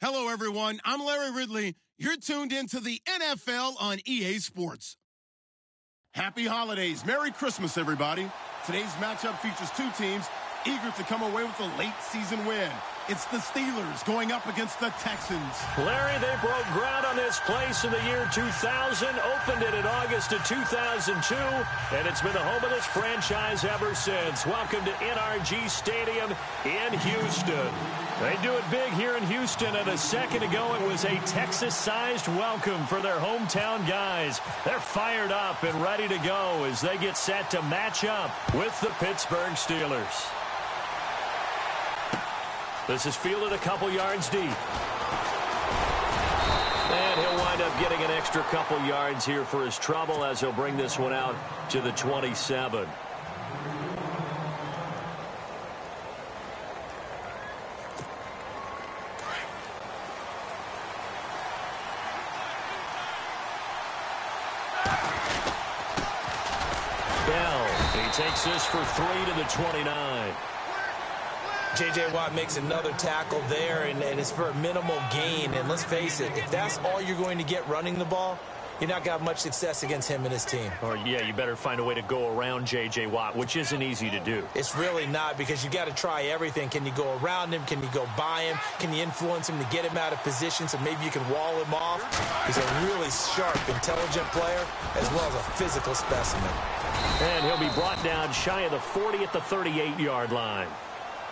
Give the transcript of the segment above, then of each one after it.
Hello, everyone. I'm Larry Ridley. You're tuned into the NFL on EA Sports. Happy holidays. Merry Christmas, everybody. Today's matchup features two teams eager to come away with a late season win. It's the Steelers going up against the Texans. Larry, they broke ground on this place in the year 2000, opened it in August of 2002, and it's been the home of this franchise ever since. Welcome to NRG Stadium in Houston. They do it big here in Houston, and a second ago it was a Texas-sized welcome for their hometown guys. They're fired up and ready to go as they get set to match up with the Pittsburgh Steelers. This is fielded a couple yards deep. And he'll wind up getting an extra couple yards here for his trouble as he'll bring this one out to the 27. Bell, he takes this for 3 to the 29. J.J. Watt makes another tackle there, and it's for a minimal gain. And let's face it, if that's all you're going to get running the ball, you're not going to have much success against him and his team. Or, yeah, you better find a way to go around J.J. Watt, which isn't easy to do. It's really not, because you got to try everything. Can you go around him? Can you go by him? Can you influence him to get him out of position so maybe you can wall him off? He's a really sharp, intelligent player, as well as a physical specimen. And he'll be brought down shy of the 40 at the 38-yard line.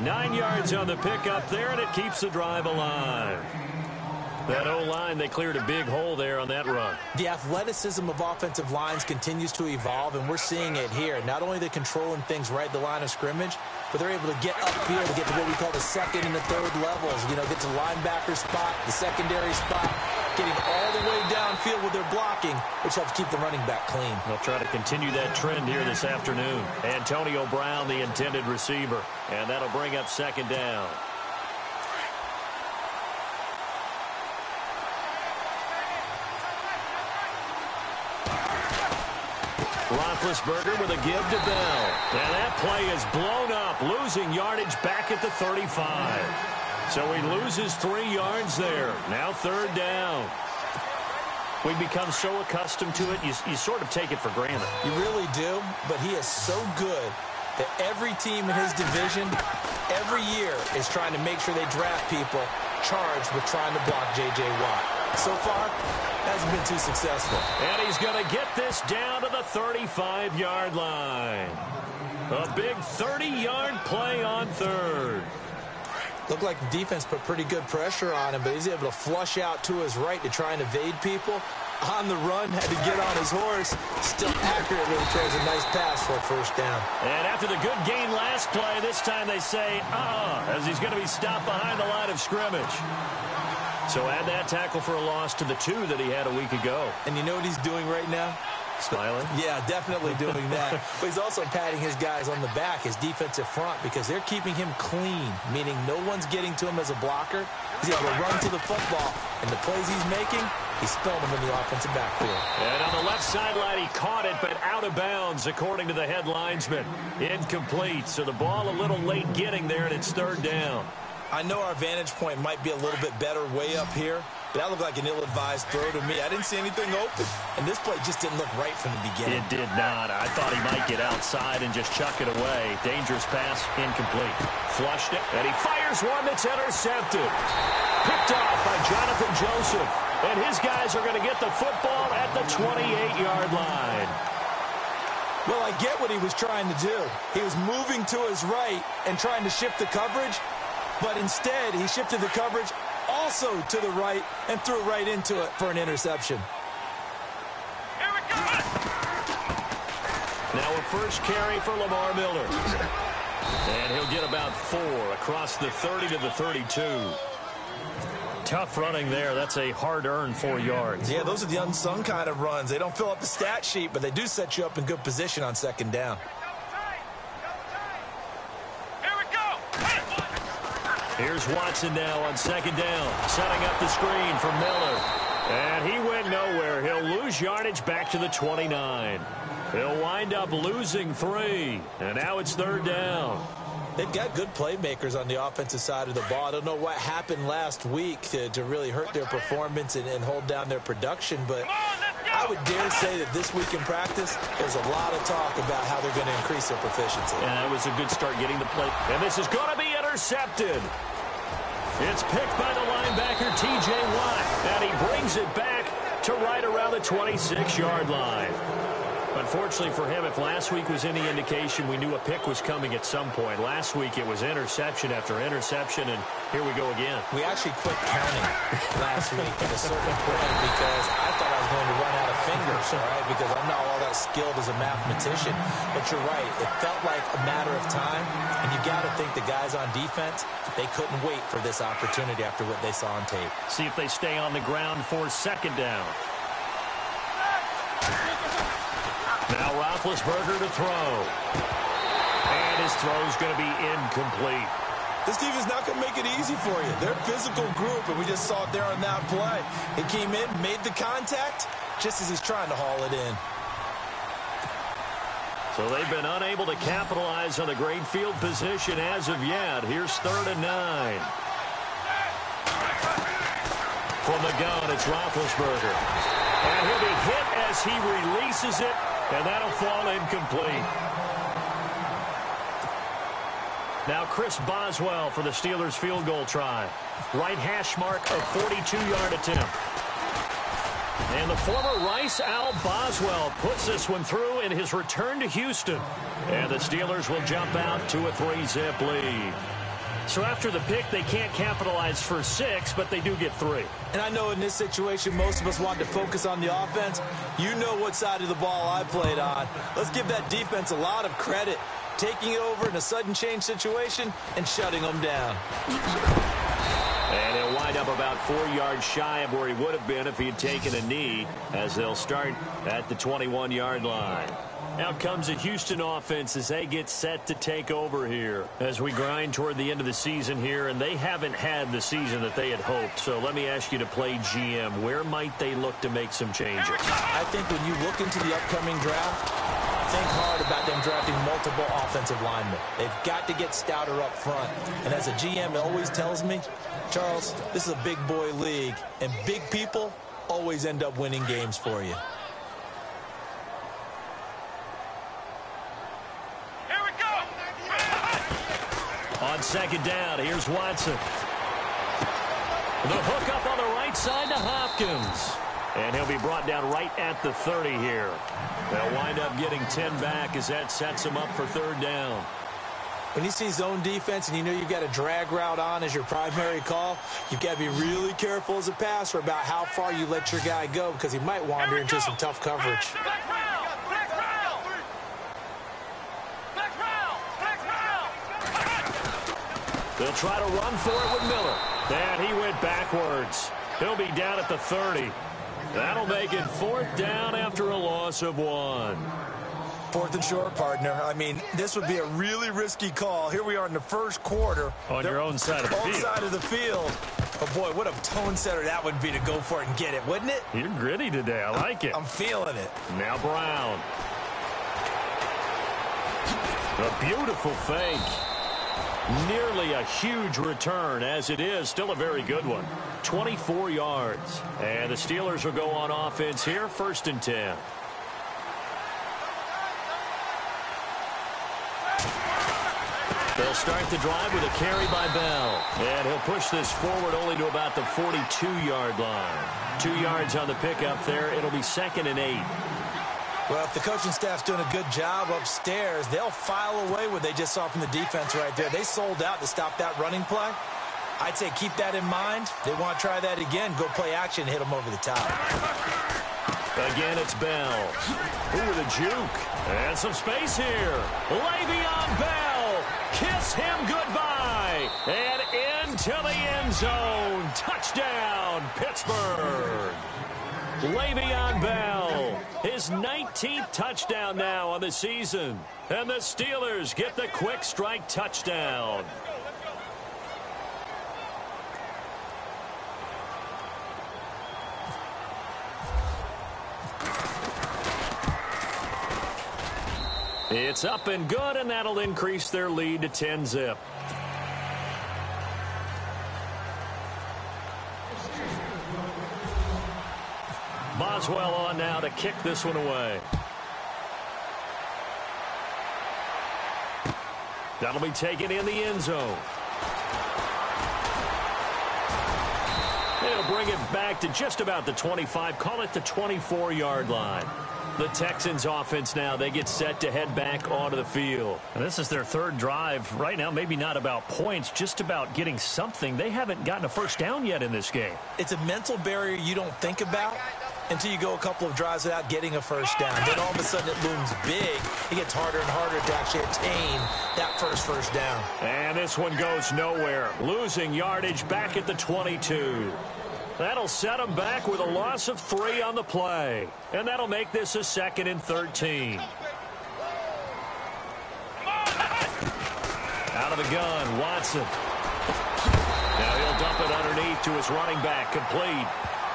9 yards on the pickup there, and it keeps the drive alive. That O-line, they cleared a big hole there on that run. The athleticism of offensive lines continues to evolve, and we're seeing it here. Not only are they controlling things right at the line of scrimmage, but they're able to get upfield to get to what we call the second and the third levels. You know, get to linebacker spot, the secondary spot, getting all the way downfield with their blocking, which helps keep the running back clean. They'll try to continue that trend here this afternoon. Antonio Brown, the intended receiver, and that'll bring up second down. Roethlisberger with a give to Bell. And that play is blown up, losing yardage back at the 35. So he loses 3 yards there. Now third down. We become so accustomed to it, you sort of take it for granted. You really do, but he is so good that every team in his division, every year, is trying to make sure they draft people charged with trying to block J.J. Watt. So far, hasn't been too successful. And he's going to get this down to the 35-yard line. A big 30-yard play on third. Looked like the defense put pretty good pressure on him, but he's able to flush out to his right to try and evade people. On the run, had to get on his horse. Still accurately throws a nice pass for a first down. And after the good gain last play, this time they say, as he's going to be stopped behind the line of scrimmage. So add that tackle for a loss to the 2 that he had a week ago. And you know what he's doing right now? Smiling? Yeah, definitely doing that. But he's also patting his guys on the back, his defensive front, because they're keeping him clean, meaning no one's getting to him as a blocker. He's able to run to the football, and the plays he's making, he's spelling them in the offensive backfield. And on the left sideline, he caught it, but out of bounds, according to the head linesman. Incomplete, so the ball a little late getting there, and it's third down. I know our vantage point might be a little bit better way up here, but that looked like an ill-advised throw to me. I didn't see anything open, and this play just didn't look right from the beginning. It did not. I thought he might get outside and just chuck it away. Dangerous pass, incomplete. Flushed it, and he fires one that's intercepted. Picked off by Jonathan Joseph, and his guys are going to get the football at the 28-yard line. Well, I get what he was trying to do. He was moving to his right and trying to shift the coverage, but instead he shifted the coverage also to the right and threw right into it for an interception. Here we go. Now a first carry for Lamar Miller. And he'll get about 4 across the 30 to the 32. Tough running there. That's a hard-earned 4 yards. Yeah, those are the unsung kind of runs. They don't fill up the stat sheet, but they do set you up in good position on second down. Here's Watson now on second down, setting up the screen for Miller. And he went nowhere. He'll lose yardage back to the 29. He'll wind up losing 3. And now it's third down. They've got good playmakers on the offensive side of the ball. I don't know what happened last week to really hurt their performance and hold down their production, but I would dare say that this week in practice, there's a lot of talk about how they're going to increase their proficiency. Yeah, that was a good start getting the play. And this is going to be intercepted. It's picked by the linebacker, T.J. Watt, and he brings it back to right around the 26-yard line. Unfortunately for him, if last week was any indication, we knew a pick was coming at some point. Last week it was interception after interception, and here we go again. We actually quit counting last week at a certain point because I thought I was going to run out of fingers, all right, because I'm not all that skilled as a mathematician. But you're right. It felt like a matter of time, and you got to think the guys on defense, they couldn't wait for this opportunity after what they saw on tape. See if they stay on the ground for second down. Now Roethlisberger to throw. And his throw's going to be incomplete. This defense is not going to make it easy for you. They're a physical group, and we just saw it there on that play. He came in, made the contact, just as he's trying to haul it in. So they've been unable to capitalize on the great field position as of yet. Here's 3rd and 9. From the gun, it's Roethlisberger. And he'll be hit as he releases it. And that'll fall incomplete. Now Chris Boswell for the Steelers field goal try. Right hash mark of 42-yard attempt. And the former Rice Al Boswell puts this one through in his return to Houston. And the Steelers will jump out to a 3-zip lead. So after the pick, they can't capitalize for 6, but they do get 3. And I know in this situation, most of us want to focus on the offense. You know what side of the ball I played on. Let's give that defense a lot of credit. Taking it over in a sudden change situation and shutting them down. And he'll wind up about 4 yards shy of where he would have been if he had taken a knee, as they'll start at the 21-yard line. Now comes the Houston offense as they get set to take over here as we grind toward the end of the season here, and they haven't had the season that they had hoped. So let me ask you to play GM. Where might they look to make some changes? I think when you look into the upcoming draft, think hard about them drafting multiple offensive linemen. They've got to get stouter up front. And as a GM, it always tells me, Charles, this is a big boy league, and big people always end up winning games for you. On second down, here's Watson. The hook up on the right side to Hopkins. And he'll be brought down right at the 30 here. They'll wind up getting 10 back as that sets him up for 3rd down. When you see zone defense and you know you've got a drag route on as your primary call, you've got to be really careful as a passer about how far you let your guy go because he might wander into some tough coverage. They'll try to run for it with Miller. And he went backwards. He'll be down at the 30. That'll make it 4th down after a loss of 1. 4th and short, partner. I mean, this would be a really risky call. Here we are in the first quarter. On your own side of the field. Own side of the field. Oh, boy, what a tone setter that would be to go for it and get it, wouldn't it? You're gritty today. I like it. I'm feeling it. Now Brown. A beautiful fake. Nearly a huge return, as it is still a very good one. 24 yards. And the Steelers will go on offense here, 1st and 10. They'll start the drive with a carry by Bell. And he'll push this forward only to about the 42-yard line. 2 yards on the pickup there. It'll be 2nd and 8. Well, if the coaching staff's doing a good job upstairs, they'll file away what they just saw from the defense right there. They sold out to stop that running play. I'd say keep that in mind. They want to try that again. Go play action and hit them over the top. Again, it's Bell. Ooh, with a juke. And some space here. Le'Veon Bell. Kiss him goodbye. And into the end zone. Touchdown, Pittsburgh. Le'Veon Bell, his 19th touchdown now on the season. And the Steelers get the quick strike touchdown. It's up and good, and that'll increase their lead to 10-zip. Boswell on now to kick this one away. That'll be taken in the end zone. They'll bring it back to just about the 25, call it the 24-yard line. The Texans offense now, they get set to head back onto the field. And this is their third drive. Right now, maybe not about points, just about getting something. They haven't gotten a first down yet in this game. It's a mental barrier you don't think about until you go a couple of drives without getting a first down. Then all of a sudden it looms big. It gets harder and harder to actually attain that first down. And this one goes nowhere. Losing yardage back at the 22. That'll set them back with a loss of 3 on the play. And that'll make this a 2nd and 13. Out of the gun, Watson. Now he'll dump it underneath to his running back, complete.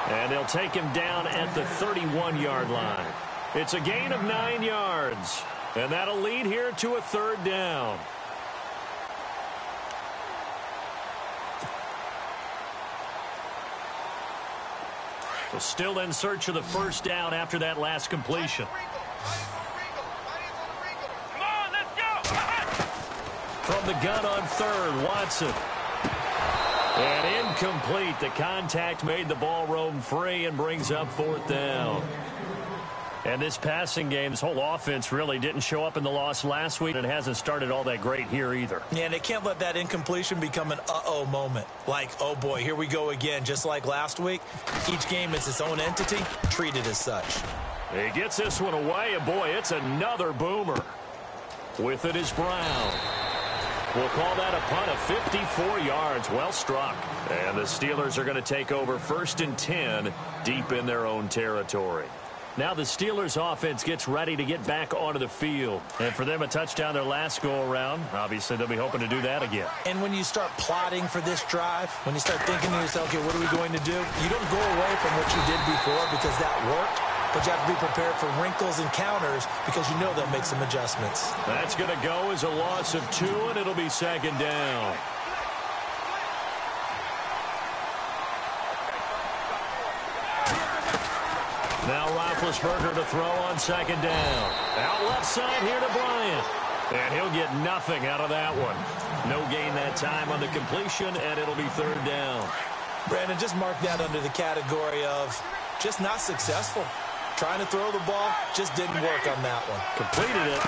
And they'll take him down at the 31-yard line. It's a gain of 9 yards. And that'll lead here to a 3rd down. Well, still in search of the first down after that last completion. Come on, let's go. From the gun on 3rd, Watson. And incomplete. The contact made the ball roam free and brings up 4th down. And this passing game, this whole offense really didn't show up in the loss last week, and it hasn't started all that great here either. Yeah, and they can't let that incompletion become an uh-oh moment. Like, oh boy, here we go again, just like last week. Each game is its own entity, treated as such. He gets this one away, and boy, it's another boomer. With it is Brown. We'll call that a punt of 54 yards. Well struck. And the Steelers are going to take over 1st and 10 deep in their own territory. Now the Steelers offense gets ready to get back onto the field. And for them, a touchdown their last go-around. Obviously, they'll be hoping to do that again. And when you start plotting for this drive, when you start thinking to yourself, okay, what are we going to do? You don't go away from what you did before because that worked. But you have to be prepared for wrinkles and counters because you know they'll make some adjustments. That's going to go as a loss of 2, and it'll be 2nd down. Now Roethlisberger to throw on 2nd down. Out left side here to Bryant. And he'll get nothing out of that one. No gain that time on the completion, and it'll be 3rd down. Brandon, just mark that under the category of just not successful. Trying to throw the ball, just didn't work on that one. Completed it.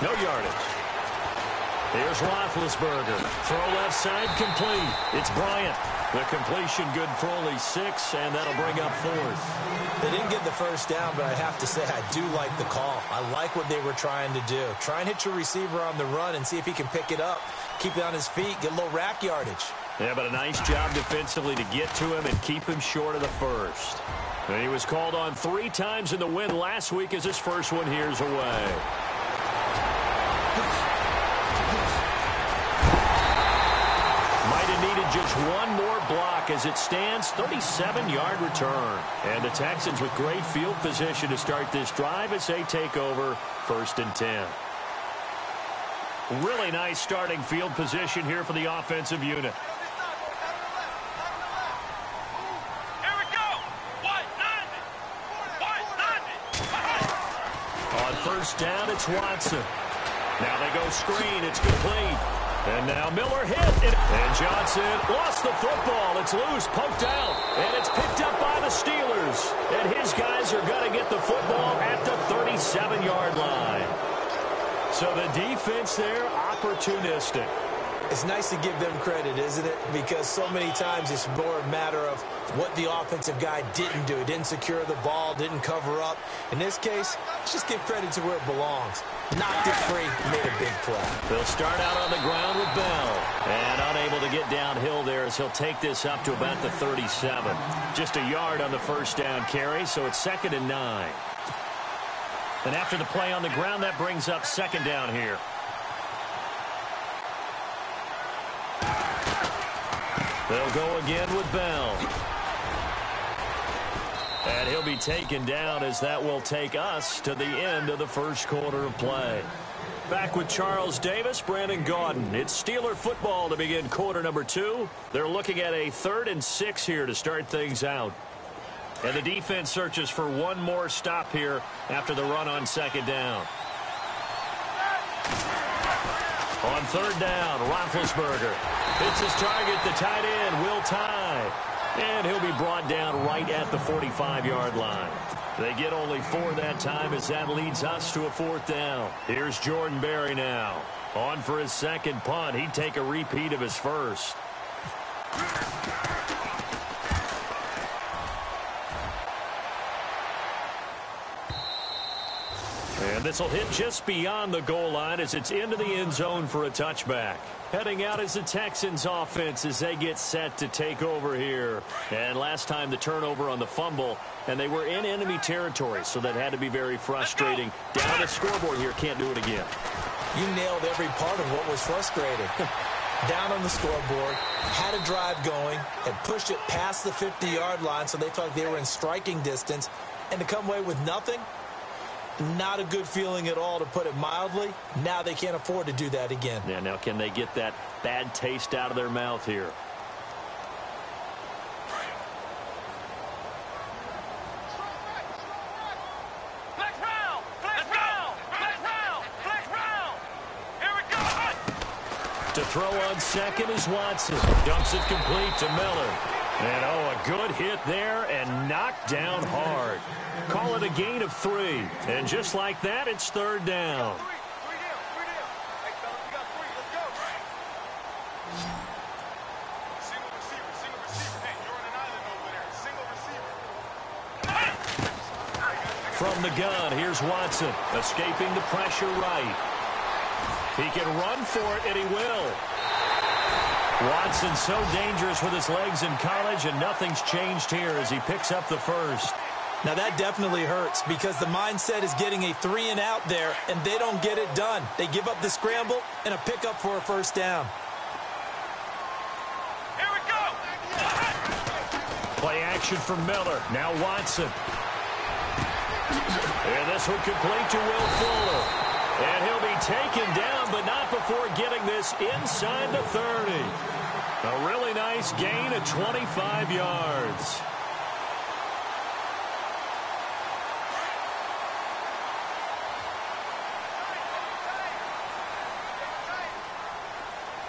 No yardage. Here's Roethlisberger. Throw left side, complete. It's Bryant. The completion good for only 6, and that'll bring up 4th. They didn't get the first down, but I have to say I do like the call. I like what they were trying to do. Try and hit your receiver on the run and see if he can pick it up. Keep it on his feet, get a little rack yardage. Yeah, but a nice job defensively to get to him and keep him short of the first. And he was called on 3 times in the win last week as his first one here's away. Might have needed just one more block as it stands, 37-yard return. And the Texans with great field position to start this drive as they take over 1st and 10. Really nice starting field position here for the offensive unit. First down, it's Watson. Now they go screen. It's complete. And now Miller hit. And Johnson lost the football. It's loose, poked out. And it's picked up by the Steelers. And his guys are going to get the football at the 37-yard line. So the defense there, opportunistic. It's nice to give them credit, isn't it? Because so many times it's more a matter of what the offensive guy didn't do. He didn't secure the ball, didn't cover up. In this case, let's just give credit to where it belongs. Knocked it free, made a big play. They'll start out on the ground with Bell. And unable to get downhill there as he'll take this up to about the 37. Just a yard on the first down carry, so it's 2nd and 9. And after the play on the ground, that brings up 2nd down here. They'll go again with Bell. And he'll be taken down as that will take us to the end of the first quarter of play. Back with Charles Davis, Brandon Gaudin. It's Steeler football to begin quarter number 2. They're looking at a 3rd and 6 here to start things out. And the defense searches for one more stop here after the run on 2nd down. On 3rd down, Roethlisberger hits his target, the tight end, Will Tye. And he'll be brought down right at the 45-yard line. They get only 4 that time as that leads us to a 4th down. Here's Jordan Berry now. On for his 2nd punt. He'd take a repeat of his first. And this will hit just beyond the goal line as it's into the end zone for a touchback. Heading out is the Texans offense as they get set to take over here. And last time the turnover on the fumble, and they were in enemy territory, so that had to be very frustrating. Down the scoreboard here, can't do it again. You nailed every part of what was frustrating. Down on the scoreboard, had a drive going, and pushed it past the 50-yard line so they felt they were in striking distance. And to come away with nothing, not a good feeling at all, to put it mildly. Now they can't afford to do that again. Yeah, now can they get that bad taste out of their mouth here? To throw on 2nd is Watson. Dumps it complete to Miller. And, a good hit there and knocked down hard. Call it a gain of 3. And just like that, it's 3rd down. From the gun, here's Watson, escaping the pressure right. He can run for it, and he will. Watson so dangerous with his legs in college, and nothing's changed here as he picks up the first. Now that definitely hurts because the mindset is getting a 3 and out there, and they don't get it done. They give up the scramble and a pickup for a 1st down. Here we go. Play action from Miller. Now Watson. And this will complete to Will Fuller. And he'll be taken down, but not before getting this inside the 30. A really nice gain of 25 yards.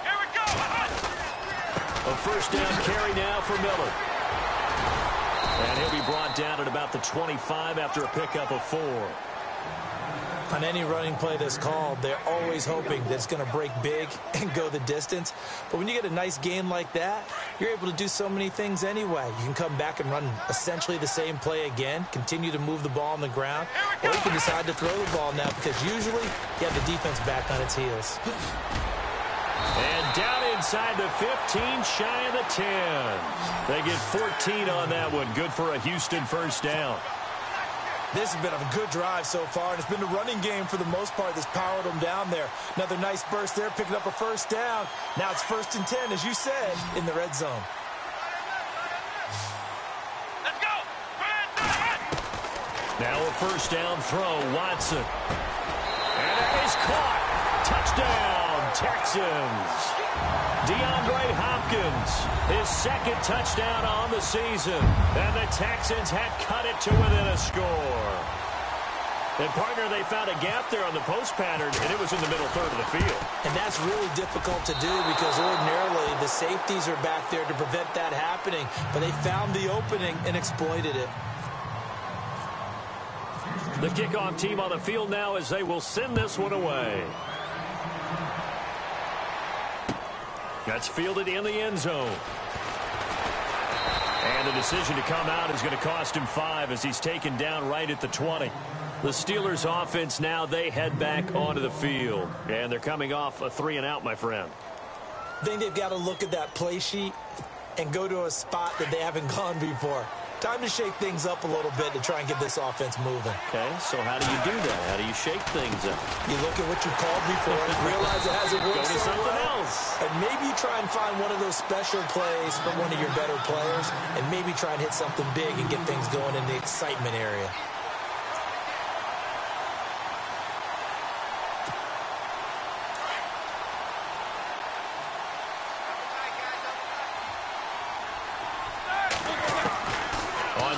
Here we go. A 1st down carry now for Miller. And he'll be brought down at about the 25 after a pickup of 4. On any running play that's called, they're always hoping that it's going to break big and go the distance. But when you get a nice gain like that, you're able to do so many things anyway. You can come back and run essentially the same play again, continue to move the ball on the ground, or you can decide to throw the ball now because usually you have the defense back on its heels. And down inside the 15, shy of the 10. They get 14 on that one. Good for a Houston 1st down. This has been a good drive so far, and it's been the running game for the most part that's powered them down there. Another nice burst there, picking up a 1st down. Now it's 1st and 10, as you said, in the red zone. Let's go. Now a 1st down throw, Watson. And it is caught. Touchdown, Texans. DeAndre Hopkins, his 2nd touchdown on the season. And the Texans had cut it to within a score. And, partner, they found a gap there on the post pattern, and it was in the middle 3rd of the field. And that's really difficult to do because ordinarily the safeties are back there to prevent that happening. But they found the opening and exploited it. The kickoff team on the field now as they will send this one away. That's fielded in the end zone. And the decision to come out is going to cost him 5 as he's taken down right at the 20. The Steelers offense now, they head back onto the field. And they're coming off a 3 and out, my friend. I think they've got to look at that play sheet and go to a spot that they haven't gone before. Time to shake things up a little bit to try and get this offense moving. Okay, so how do you do that? How do you shake things up? You look at what you called before, realize it hasn't worked Go to so something well, else. and maybe you try and find one of those special plays from one of your better players, and maybe try and hit something big and get things going in the excitement area.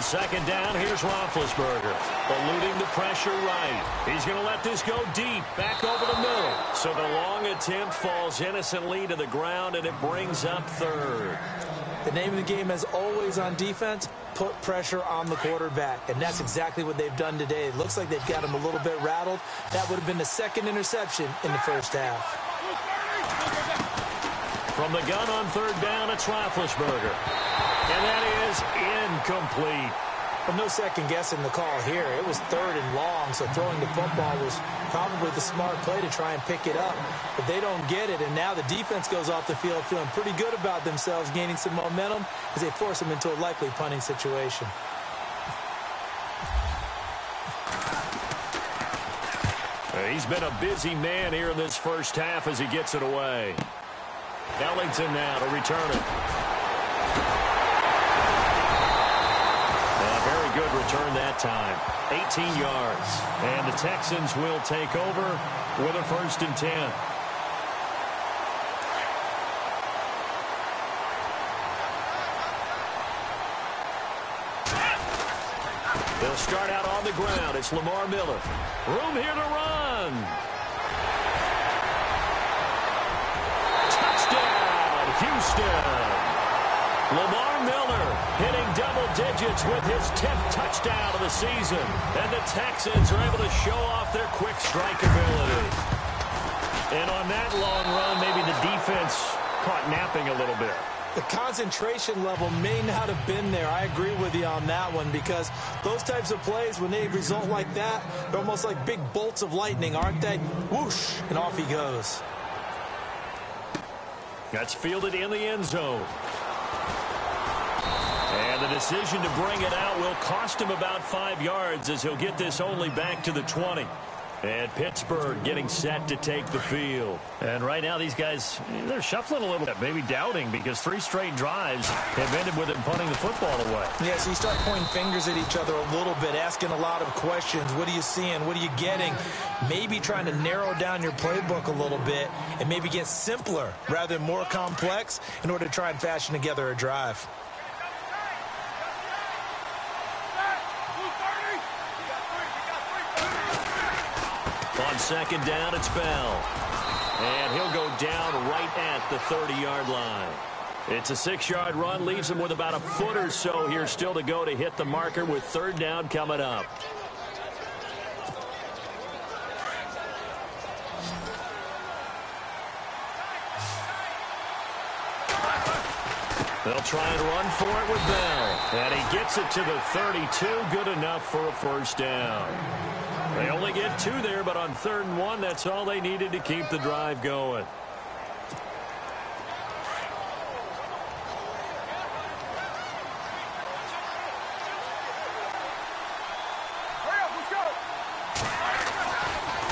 Second down, here's Roethlisberger. Eluding the pressure right. He's going to let this go deep, back over the middle. So the long attempt falls innocently to the ground, and it brings up third. The name of the game, as always on defense, put pressure on the quarterback. And that's exactly what they've done today. It looks like they've got him a little bit rattled. That would have been the second interception in the first half. From the gun on third down, it's Roethlisberger. And that is incomplete. Well, no second guessing the call here. It was third and long, so throwing the football was probably the smart play to try and pick it up. But they don't get it, and now the defense goes off the field feeling pretty good about themselves, gaining some momentum as they force them into a likely punting situation. He's been a busy man here in this first half as he gets it away. Ellington now to return it. Very good return that time. 18 yards. And the Texans will take over with a 1st and 10. They'll start out on the ground. It's Lamar Miller. Room here to run. Touchdown, Houston. Lamar Miller hitting double digits with his 10th touchdown of the season. And the Texans are able to show off their quick strike ability. And on that long run, maybe the defense caught napping a little bit. The concentration level may not have been there. I agree with you on that one, because those types of plays, when they result like that, they're almost like big bolts of lightning, aren't they? Whoosh, and off he goes. That's fielded in the end zone. And the decision to bring it out will cost him about 5 yards, as he'll get this only back to the 20. And Pittsburgh getting set to take the field. And right now these guys, they're shuffling a little bit, maybe doubting, because 3 straight drives have ended with them punting the football away. Yeah, so you start pointing fingers at each other a little bit, asking a lot of questions. What are you seeing? What are you getting? Maybe trying to narrow down your playbook a little bit and maybe get simpler rather than more complex in order to try and fashion together a drive. On second down, it's Bell. And he'll go down right at the 30-yard line. It's a 6-yard run, leaves him with about a foot or so here still to go to hit the marker with third down coming up. They'll try and run for it with Bell. And he gets it to the 32, good enough for a first down. They only get 2 there, but on 3rd and 1, that's all they needed to keep the drive going.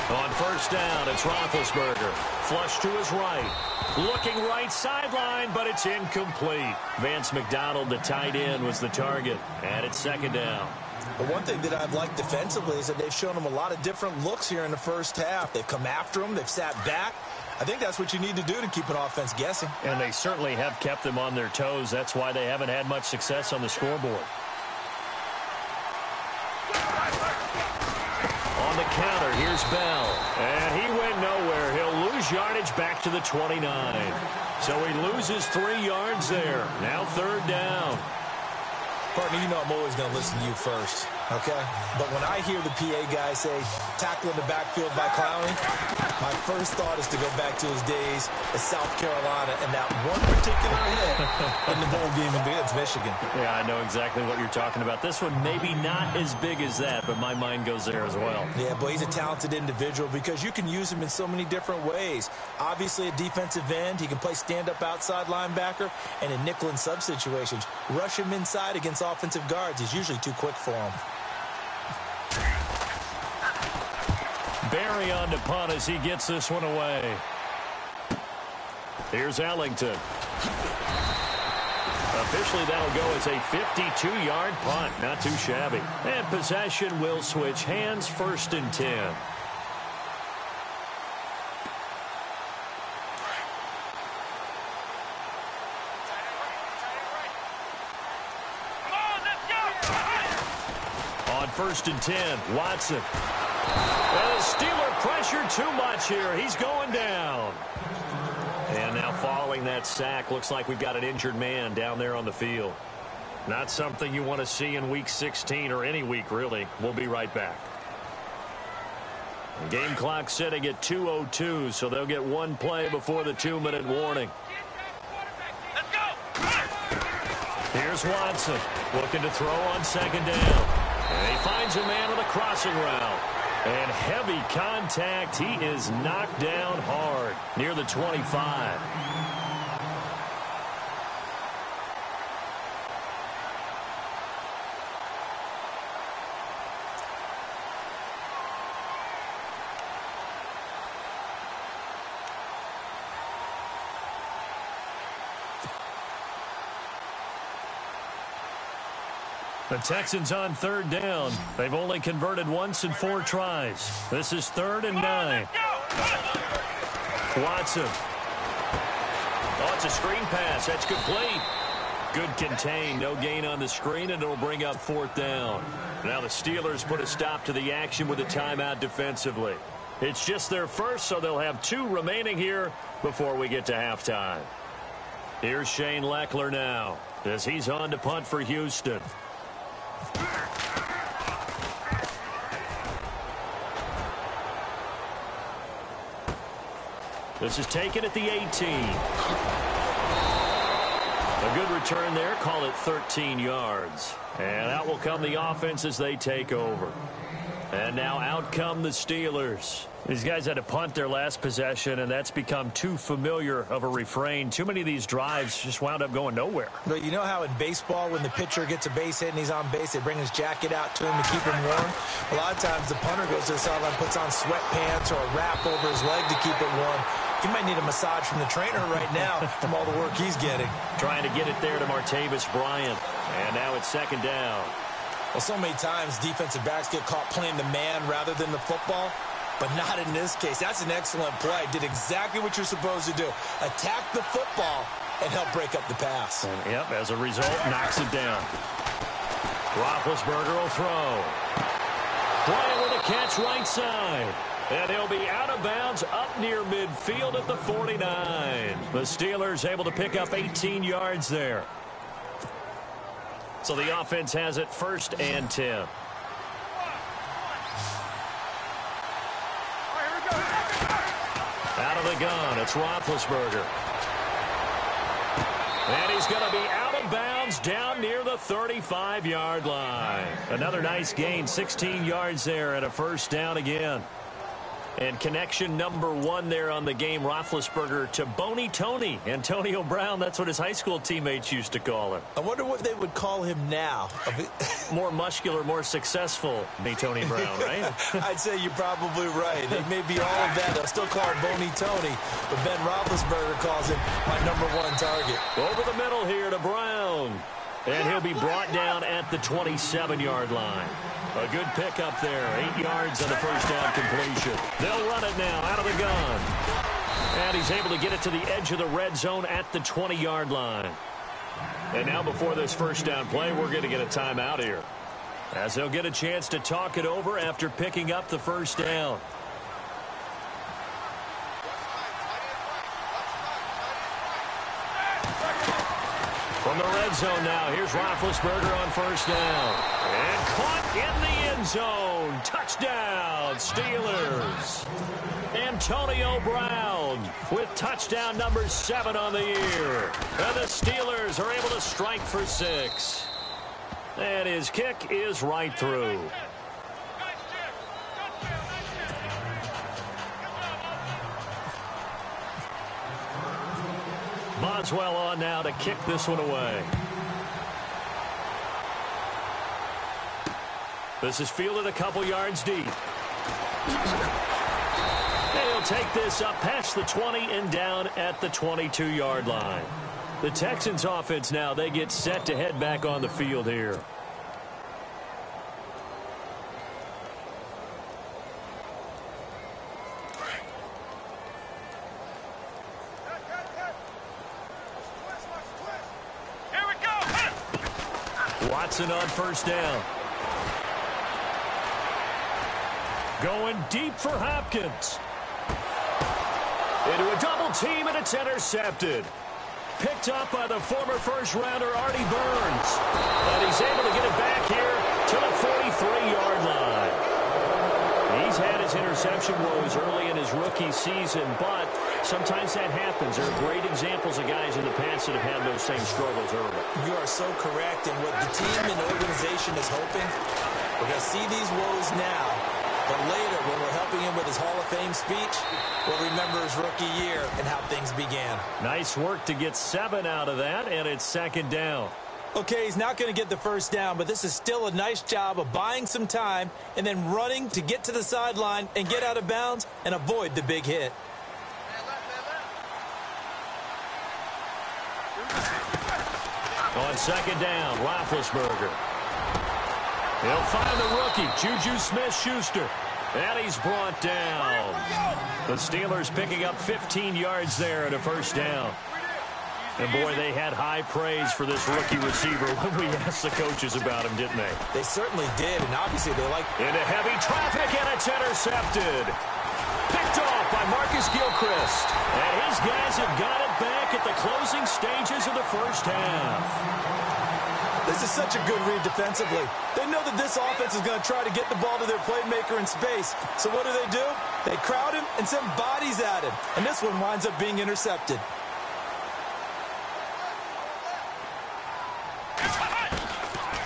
On first down, it's Roethlisberger. Flush to his right. Looking right sideline, but it's incomplete. Vance McDonald, the tight end, was the target. And it's second down. But one thing that I've liked defensively is that they've shown them a lot of different looks here in the first half. They've come after them. They've sat back. I think that's what you need to do to keep an offense guessing. And they certainly have kept them on their toes. That's why they haven't had much success on the scoreboard. On the counter, here's Bell. And he went nowhere. He'll lose yardage back to the 29. So he loses 3 yards there. Now third down. Partner, you know I'm always going to listen to you first. Okay, but when I hear the PA guy say, tackle in the backfield by Clowney, my first thought is to go back to his days at South Carolina and that one particular hit in the bowl game against Michigan. Yeah, I know exactly what you're talking about. This one maybe not as big as that, but my mind goes there as well. Yeah, but he's a talented individual because you can use him in so many different ways. Obviously, a defensive end. He can play stand-up outside linebacker, and in nickel and sub situations, rush him inside against offensive guards. He's usually too quick for him. Barry on to punt as he gets this one away. Here's Ellington. Officially, that'll go as a 52-yard punt. Not too shabby. And possession will switch hands, 1st and 10. On 1st and 10, Watson. And the Steeler pressure too much here. He's going down. And now following that sack, looks like we've got an injured man down there on the field. Not something you want to see in Week 16 or any week, really. We'll be right back. The game clock sitting at 2:02, so they'll get one play before the 2-minute warning. Let's go. Here's Watson looking to throw on 2nd down. And he finds a man with a crossing route. And heavy contact. He is knocked down hard near the 25. The Texans on 3rd down. They've only converted once in 4 tries. This is 3rd and 9. Watson. Oh, it's a screen pass. That's complete. Good contain. No gain on the screen, and it'll bring up 4th down. Now the Steelers put a stop to the action with a timeout defensively. It's just their first, so they'll have 2 remaining here before we get to halftime. Here's Shane Leckler now as he's on to punt for Houston. This is taken at the 18. A good return there. Call it 13 yards. And out will come the offense as they take over. And now out come the Steelers. These guys had to punt their last possession, and that's become too familiar of a refrain. Too many of these drives just wound up going nowhere. But you know how in baseball, when the pitcher gets a base hit and he's on base, they bring his jacket out to him to keep him warm? A lot of times the punter goes to the sideline, puts on sweatpants or a wrap over his leg to keep it warm. He might need a massage from the trainer right now from all the work he's getting. Trying to get it there to Martavis Bryant. And now it's 2nd down. Well, so many times defensive backs get caught playing the man rather than the football, but not in this case. That's an excellent play. Did exactly what you're supposed to do. Attack the football and help break up the pass. And, yep, as a result, knocks it down. Roethlisberger will throw. Bryant with a catch right side. And he'll be out of bounds up near midfield at the 49. The Steelers able to pick up 18 yards there. So the offense has it 1st and 10. Out of the gun, it's Roethlisberger. And he's going to be out of bounds down near the 35-yard line. Another nice gain, 16 yards there and a 1st down again. And connection number 1 there on the game, Roethlisberger to Boney Tony. Antonio Brown, that's what his high school teammates used to call him. I wonder what they would call him now. More muscular, more successful, Tony Brown, right? I'd say you're probably right. It may be all of that. They'll still call him Boney Tony, but Ben Roethlisberger calls him my number 1 target. Over the middle here to Brown. And he'll be brought down at the 27-yard line. A good pickup there. 8 yards on the 1st down completion. They'll run it now out of the gun. And he's able to get it to the edge of the red zone at the 20-yard line. And now before this 1st down play, we're going to get a timeout here, as they'll get a chance to talk it over after picking up the 1st down. From the red zone now, here's Roethlisberger on first down. And caught in the end zone. Touchdown, Steelers. Antonio Brown with touchdown number 7 on the year. And the Steelers are able to strike for 6. And his kick is right through. Boswell on now to kick this one away. This is fielded a couple yards deep. They'll take this up past the 20 and down at the 22-yard line. The Texans offense now, they get set to head back on the field here. Watson on first down. Going deep for Hopkins. Into a double team, and it's intercepted. Picked up by the former first-rounder Artie Burns. And he's able to get it back here to the 43-yard line. He's had his interception woes early in his rookie season, but sometimes that happens. There are great examples of guys in the past that have had those same struggles early. You are so correct, and what the team and the organization is hoping, we're going to see these woes now, but later when we're helping him with his Hall of Fame speech, we'll remember his rookie year and how things began. Nice work to get 7 out of that, and it's second down. Okay, he's not going to get the first down, but this is still a nice job of buying some time and then running to get to the sideline and get out of bounds and avoid the big hit. On second down, Roethlisberger. He'll find the rookie, Juju Smith-Schuster. And he's brought down. The Steelers picking up 15 yards there at a first down. And, boy, they had high praise for this rookie receiver when we asked the coaches about him, didn't they? They certainly did, and obviously they like... Into heavy traffic, and it's intercepted. Picked off by Marcus Gilchrist. And his guys have got it back at the closing stages of the first half. This is such a good read defensively. They know that this offense is going to try to get the ball to their playmaker in space. So what do? They crowd him and send bodies at him. And this one winds up being intercepted.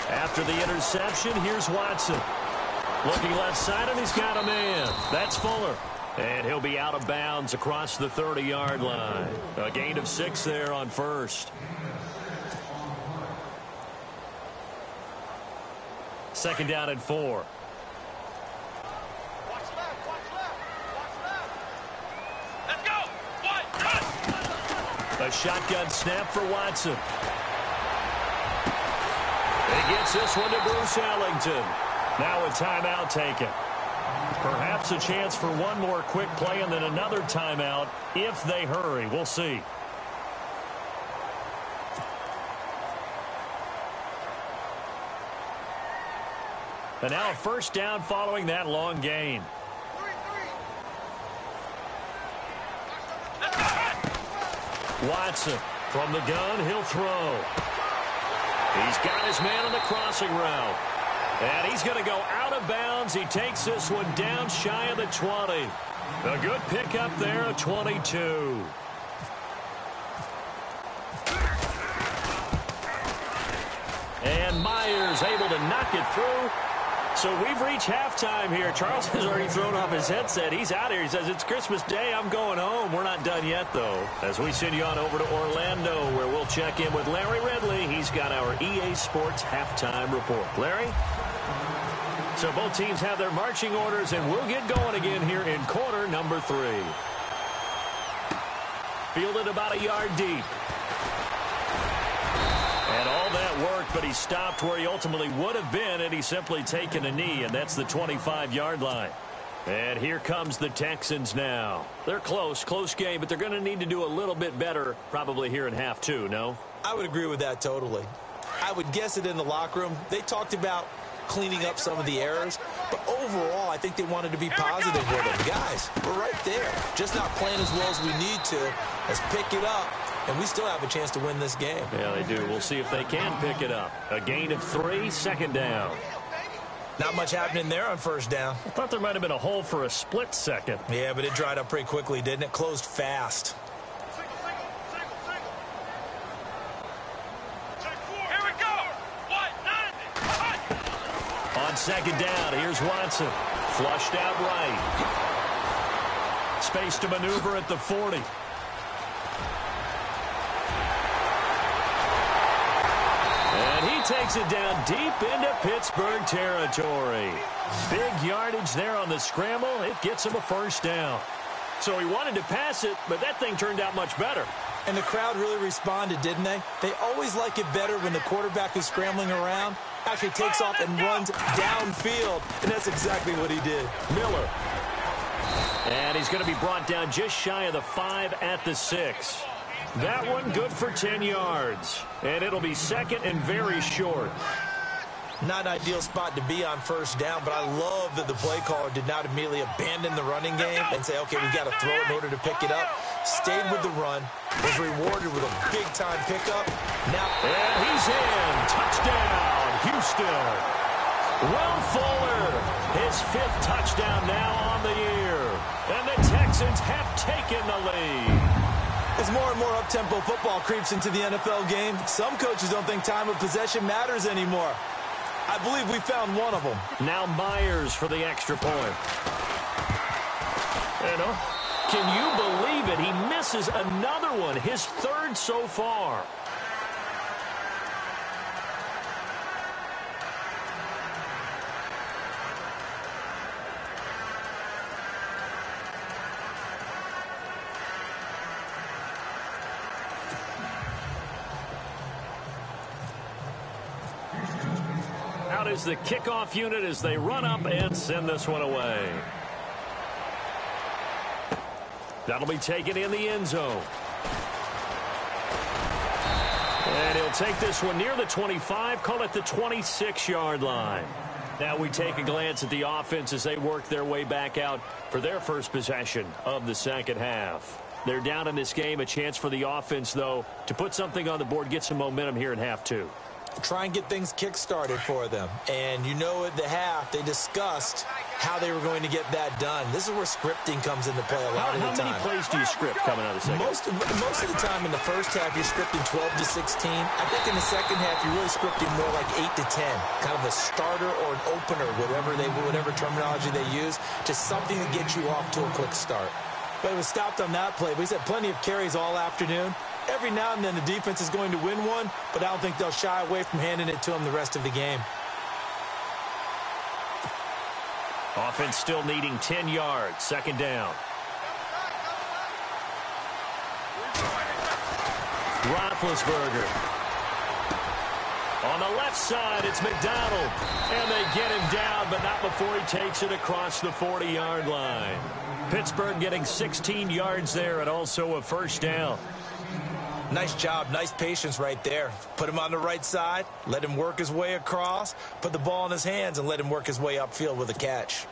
After the interception, here's Watson. Looking left side, and he's got a man. That's Fuller. And he'll be out of bounds across the 30-yard line. A gain of 6 there on first. Second down and 4. Watch left, watch left, watch left. Let's go. A shotgun snap for Watson. He gets this one to Bruce Ellington. Now a timeout taken. Perhaps a chance for one more quick play and then another timeout if they hurry. We'll see. And now a first down following that long gain. Watson from the gun, he'll throw. He's got his man on the crossing route. And he's going to go out of bounds. He takes this one down shy of the 20. A good pickup there, a 22. And Myers able to knock it through. So we've reached halftime here. Charles has already thrown off his headset. He's out here. He says, it's Christmas Day. I'm going home. We're not done yet, though. As we send you on over to Orlando, where we'll check in with Larry Ridley. He's got our EA Sports halftime report. Larry? So both teams have their marching orders, and we'll get going again here in quarter number 3. Fielded about a yard deep. And all that worked, but he stopped where he ultimately would have been, and he's simply taken a knee, and that's the 25-yard line. And here comes the Texans now. They're close game, but they're going to need to do a little bit better probably here in half 2, no? I would agree with that totally. I would guess it in the locker room. They talked about cleaning up some of the errors, but overall, I think they wanted to be positive with it. Guys, we're right there. Just not playing as well as we need to. Let's pick it up and we still have a chance to win this game. Yeah, they do. We'll see if they can pick it up. A gain of 3, second down. Not much happening there on first down. I thought there might have been a hole for a split second. Yeah, but it dried up pretty quickly, didn't it? Closed fast. On second down, here's Watson. Flushed out right. Space to maneuver at the 40. And he takes it down deep into Pittsburgh territory. Big yardage there on the scramble. It gets him a first down. So he wanted to pass it, but that thing turned out much better. And the crowd really responded, didn't they? They always like it better when the quarterback is scrambling around, actually takes off and runs downfield, and that's exactly what he did. Miller. And he's going to be brought down just shy of the 5 at the 6. That one good for 10 yards. And it'll be second and very short. Not an ideal spot to be on first down, but I love that the play caller did not immediately abandon the running game and say, okay, we got to throw it in order to pick it up. Stayed with the run, was rewarded with a big-time pickup. Now, and he's in. Touchdown, Houston. Will Fuller, his 5th touchdown now on the year. And the Texans have taken the lead. As more and more up-tempo football creeps into the NFL game, some coaches don't think time of possession matters anymore. I believe we found one of them. Now Myers for the extra point. Can you believe it? He misses another one, his 3rd so far. Out is the kickoff unit as they run up and send this one away. That'll be taken in the end zone. And he'll take this one near the 25, call it the 26-yard line. Now we take a glance at the offense as they work their way back out for their first possession of the second half. They're down in this game, a chance for the offense, though, to put something on the board, get some momentum here in half 2. Try and get things kick-started for them. And you know at the half, they discussed how they were going to get that done. This is where scripting comes into play a lot of the time. How many plays do you script coming out of the second? Most of the time in the first half, you're scripting 12 to 16. I think in the second half, you're really scripting more like 8 to 10. Kind of a starter or an opener, whatever terminology they use. Just something to get you off to a quick start. But it was stopped on that play. But he's had plenty of carries all afternoon. Every now and then the defense is going to win one, but I don't think they'll shy away from handing it to him the rest of the game. Offense still needing 10 yards. Second down. Roethlisberger. On the left side, it's McDonald. And they get him down, but not before he takes it across the 40-yard line. Pittsburgh getting 16 yards there and also a first down. Nice job, nice patience right there. Put him on the right side, let him work his way across, put the ball in his hands, and let him work his way upfield with a catch.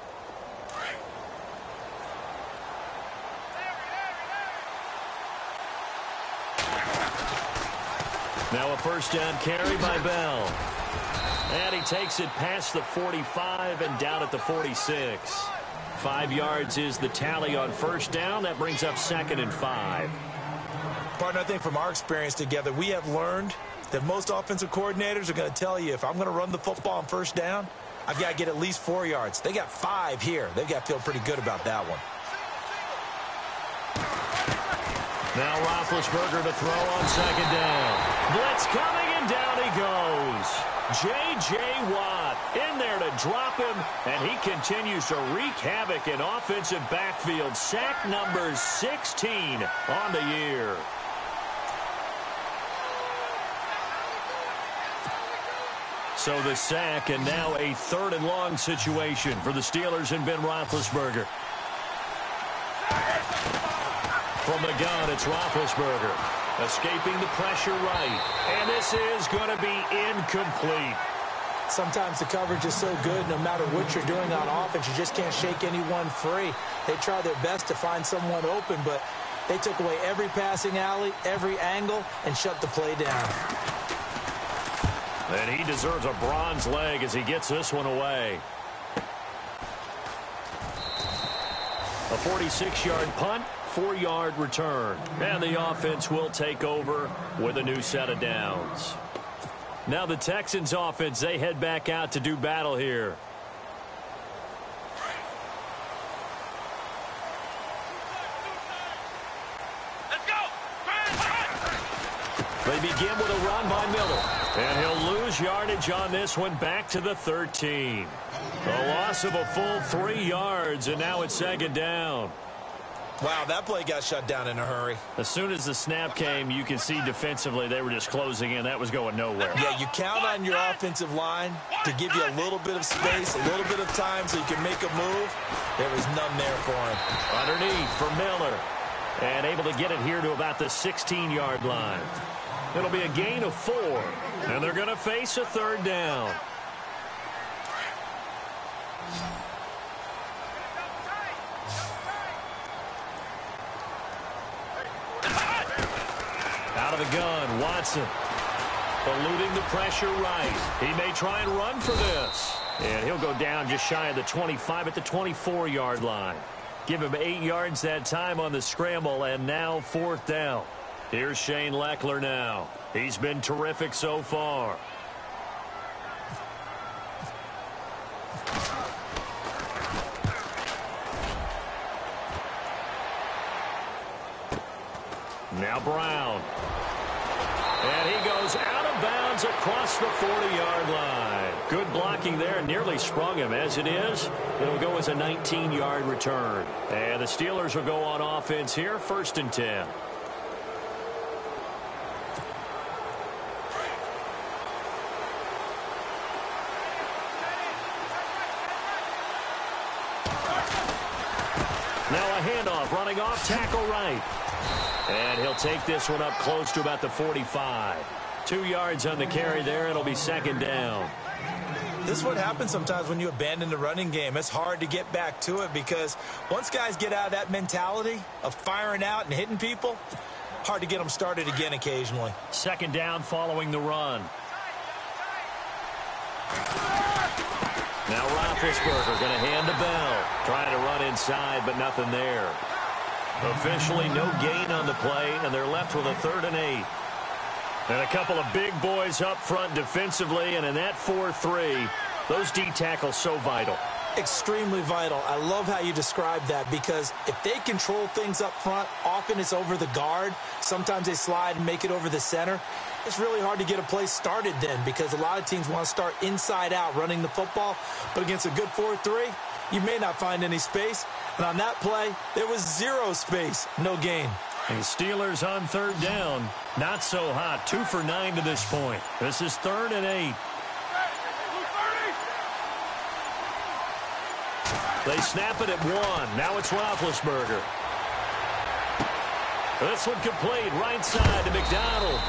Now a first down carry by Bell. And he takes it past the 45 and down at the 46. 5 yards is the tally on first down. That brings up 2nd and 5. Partner, I think from our experience together, we have learned that most offensive coordinators are going to tell you, if I'm going to run the football on first down, I've got to get at least 4 yards. They got 5 here. They've got to feel pretty good about that one. Now Roethlisberger to throw on second down. Blitz coming, and down he goes. J.J. Watt in there to drop him, and he continues to wreak havoc in offensive backfield. Sack number 16 on the year. So the sack, and now a 3rd and long situation for the Steelers and Ben Roethlisberger. From the gun, it's Roethlisberger. Escaping the pressure right. And this is going to be incomplete. Sometimes the coverage is so good, no matter what you're doing on offense, you just can't shake anyone free. They try their best to find someone open, but They took away every passing alley, every angle, and shut the play down. And he deserves a bronze leg as he gets this one away. A 46-yard punt, 4-yard return. And the offense will take over with a new set of downs. Now the Texans offense, they head back out to do battle here. Let's go. They begin with a run by Miller. And he'll lose yardage on this one, back to the 13. A loss of a full 3 yards, and now it's second down. Wow, that play got shut down in a hurry. As soon as the snap came, you could see defensively they were just closing in. That was going nowhere. Yeah, you count on your offensive line to give you a little bit of space, a little bit of time so you can make a move. There was none there for him. Underneath for Miller. And able to get it here to about the 16-yard line. It'll be a gain of 4. And they're going to face a third down. Out of the gun, Watson. Eluding the pressure right. He may try and run for this. And he'll go down just shy of the 25 at the 24-yard line. Give him 8 yards that time on the scramble, and now fourth down. Here's Shane Leckler now. He's been terrific so far. Now Brown. And he goes out of bounds across the 40-yard line. Good blocking there. Nearly sprung him. As it is, it'll go as a 19-yard return. And the Steelers will go on offense here, 1st and 10. Now a handoff, running off, tackle right. And he'll take this one up close to about the 45. 2 yards on the carry there. It'll be second down. This is what happens sometimes when you abandon the running game. It's hard to get back to it because once guys get out of that mentality of firing out and hitting people, hard to get them started again occasionally. Second down following the run. Now Roethlisberger going to hand to Bell. Trying to run inside, but nothing there. Officially no gain on the play, and they're left with a 3rd and 8. And a couple of big boys up front defensively, and in that 4-3, those D tackles so vital. Extremely vital. I love how you describe that because if they control things up front, often it's over the guard. Sometimes they slide and make it over the center. It's really hard to get a play started then because a lot of teams want to start inside out running the football. But against a good 4-3, you may not find any space. And on that play, there was 0 space, no gain. And the Steelers on 3rd down. Not so hot. 2 for 9 to this point. This is 3rd and 8. They snap it at 1. Now it's Roethlisberger. This one complete. Right side to McDonald.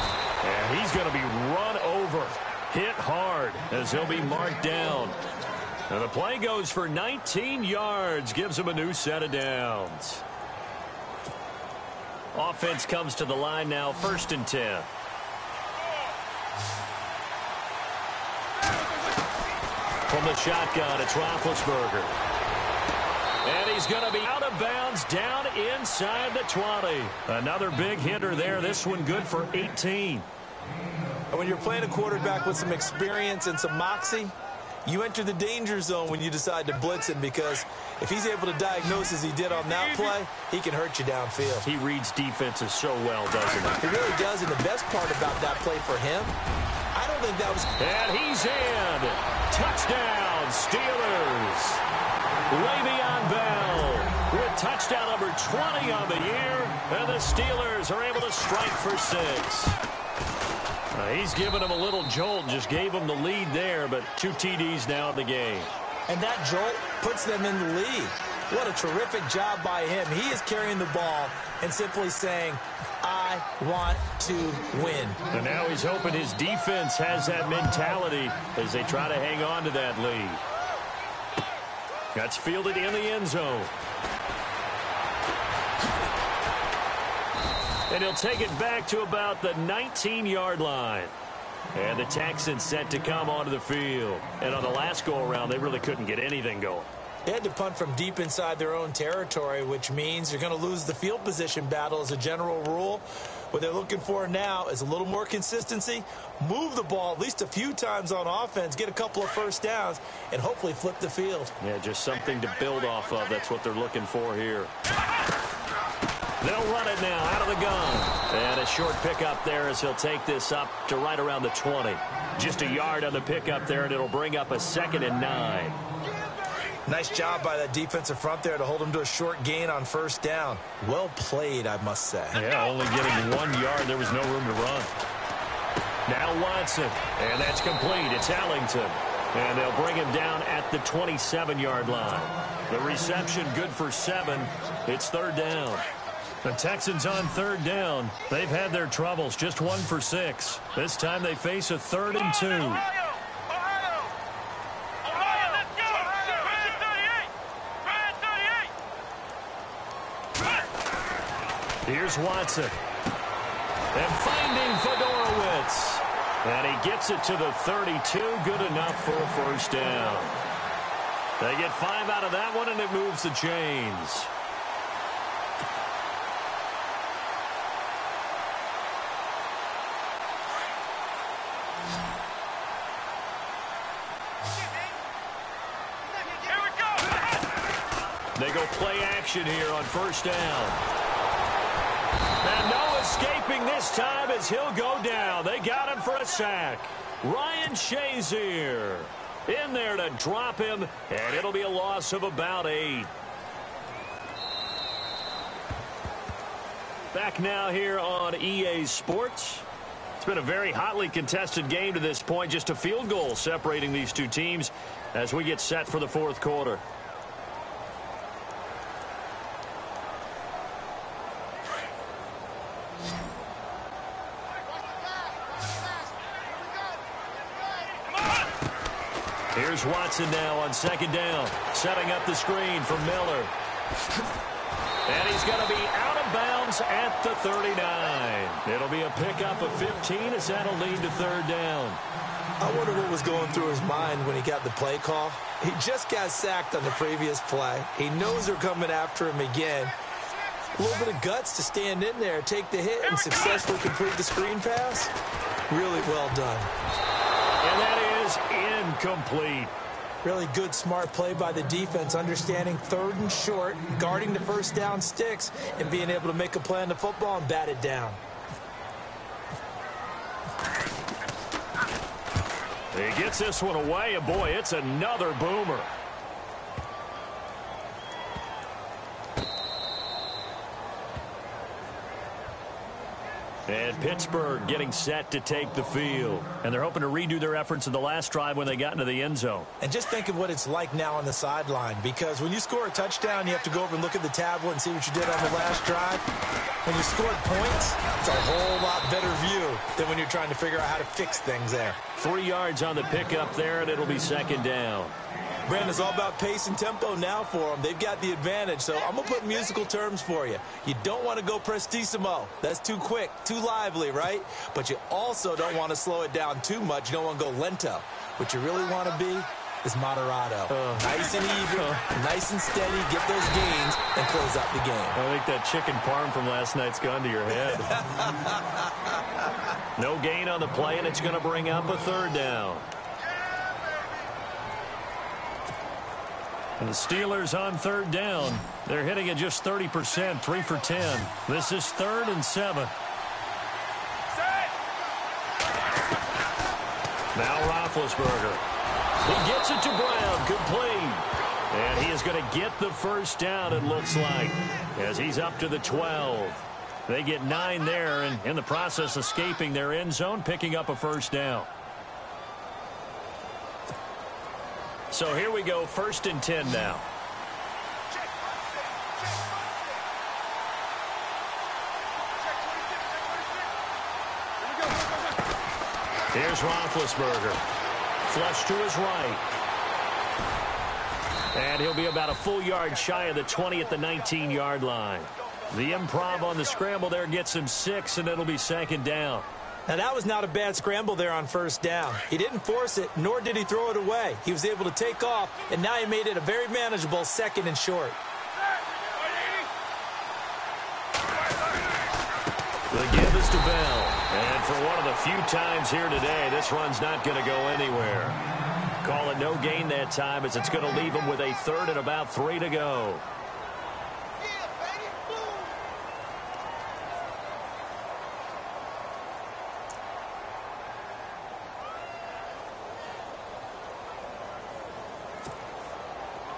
And he's going to be run over. Hit hard as he'll be marked down. And the play goes for 19 yards. Gives him a new set of downs. Offense comes to the line now, 1st and 10. From the shotgun, it's Roethlisberger. And he's going to be out of bounds down inside the 20. Another big hitter there. This one good for 18. And when you're playing a quarterback with some experience and some moxie, you enter the danger zone when you decide to blitz him because if he's able to diagnose as he did on that play, he can hurt you downfield. He reads defenses so well, doesn't he? He really does, and the best part about that play for him, I don't think that was... And he's in. Touchdown, Steelers. Le'Veon Bell with touchdown number 20 on the year, and the Steelers are able to strike for 6. He's given him a little jolt, just gave him the lead there, but 2 TDs now in the game. And that jolt puts them in the lead. What a terrific job by him. He is carrying the ball and simply saying, I want to win. And now he's hoping his defense has that mentality as they try to hang on to that lead. That's fielded in the end zone. And he'll take it back to about the 19-yard line. And the Texans set to come onto the field. And on the last go-around, they really couldn't get anything going. They had to punt from deep inside their own territory, which means you're going to lose the field position battle as a general rule. What they're looking for now is a little more consistency, move the ball at least a few times on offense, get a couple of first downs, and hopefully flip the field. Yeah, just something to build off of. That's what they're looking for here. They'll run it now out of the gun. And a short pickup there as he'll take this up to right around the 20. Just a yard on the pickup there, and it'll bring up a 2nd and 9. Nice job by that defensive front there to hold him to a short gain on first down. Well played, I must say. Yeah, only getting 1 yard. There was no room to run. Now Watson, and that's complete. It's Ellington. And they'll bring him down at the 27-yard line. The reception good for 7. It's 3rd down. The Texans on 3rd down. They've had their troubles, just 1 for 6. This time they face a 3rd and 2. Here's Watson. And finding Fedorowicz. And he gets it to the 32. Good enough for a first down. They get 5 out of that one, and it moves the chains. They go play action here on first down. And no escaping this time as he'll go down. They got him for a sack. Ryan Shazier in there to drop him, and it'll be a loss of about 8. Back now here on EA Sports. It's been a very hotly contested game to this point. Just a field goal separating these two teams as we get set for the 4th quarter. Here's Watson now on 2nd down, setting up the screen for Miller. And he's going to be out of bounds at the 39. It'll be a pickup of 15 as that'll lead to 3rd down. I wonder what was going through his mind when he got the play call. He just got sacked on the previous play. He knows they're coming after him again. A little bit of guts to stand in there, take the hit, and successfully complete the screen pass. Really well done. And that is incomplete. Really good, smart play by the defense, understanding 3rd and short, guarding the first down sticks, and being able to make a play on the football and bat it down. He gets this one away, and boy, it's another boomer. And Pittsburgh getting set to take the field. And they're hoping to redo their efforts in the last drive when they got into the end zone. And just think of what it's like now on the sideline, because when you score a touchdown, you have to go over and look at the tablet and see what you did on the last drive. When you scored points, it's a whole lot better view than when you're trying to figure out how to fix things there. 3 yards on the pickup there, and it'll be 2nd down. Brandon, it's all about pace and tempo now for them. They've got the advantage, so I'm going to put musical terms for you. You don't want to go prestissimo. That's too quick, too lively, right? But you also don't want to slow it down too much. You don't want to go lento. What you really want to be is moderato. Nice and even, nice and steady, get those gains, and close out the game. I think that chicken parm from last night's gone to your head. No gain on the play, and it's going to bring up a 3rd down. And the Steelers on 3rd down. They're hitting at just 30%, 3 for 10. This is 3rd and 7. Now Roethlisberger. He gets it to Brown, complete. And he is going to get the first down, it looks like, as he's up to the 12. They get 9 there, and in the process escaping their end zone, picking up a first down. So here we go, 1st and 10 now. Here's Roethlisberger. Flush to his right. And he'll be about a full yard shy of the 20 at the 19-yard line. The improv on the scramble there gets him 6, and it'll be second down. Now, that was not a bad scramble there on first down. He didn't force it, nor did he throw it away. He was able to take off, and now he made it a very manageable second and short. The give is to Bell. And for one of the few times here today, this run's not going to go anywhere. Call it no gain that time, as it's going to leave him with a third and about 3 to go.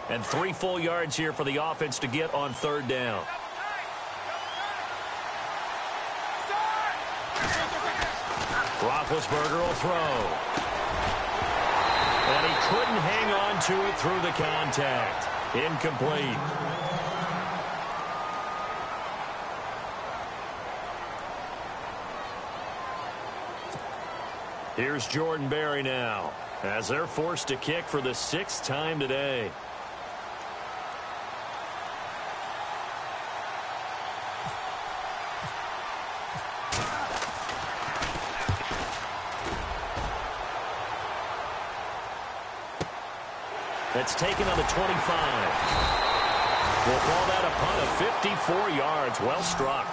And 3 full yards here for the offense to get on third down. Roethlisberger will throw. And he couldn't hang on to it through the contact. Incomplete. Here's Jordan Berry now, as they're forced to kick for the 6th time today. That's taken on the 25. We'll call that a punt of 54 yards. Well struck.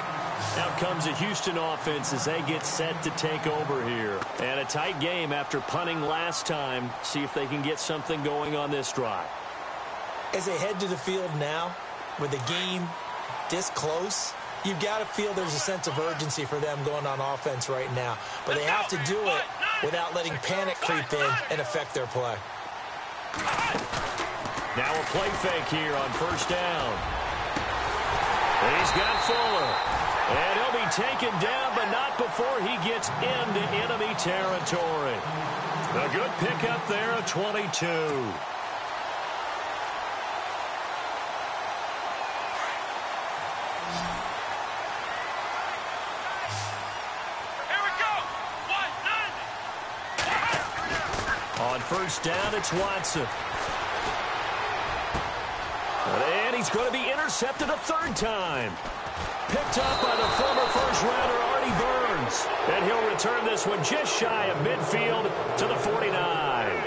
Out comes the Houston offense as they get set to take over here. And a tight game after punting last time. See if they can get something going on this drive. As they head to the field now, with the game this close, you've got to feel there's a sense of urgency for them going on offense right now. But they have to do it without letting panic creep in and affect their play. Now a play fake here on first down. He's got Fuller. And he'll be taken down, but not before he gets into enemy territory. A good pickup there, a 22. On first down, it's Watson. And he's going to be intercepted a 3rd time. Picked up by the former first-rounder Artie Burns. And he'll return this one just shy of midfield to the 49.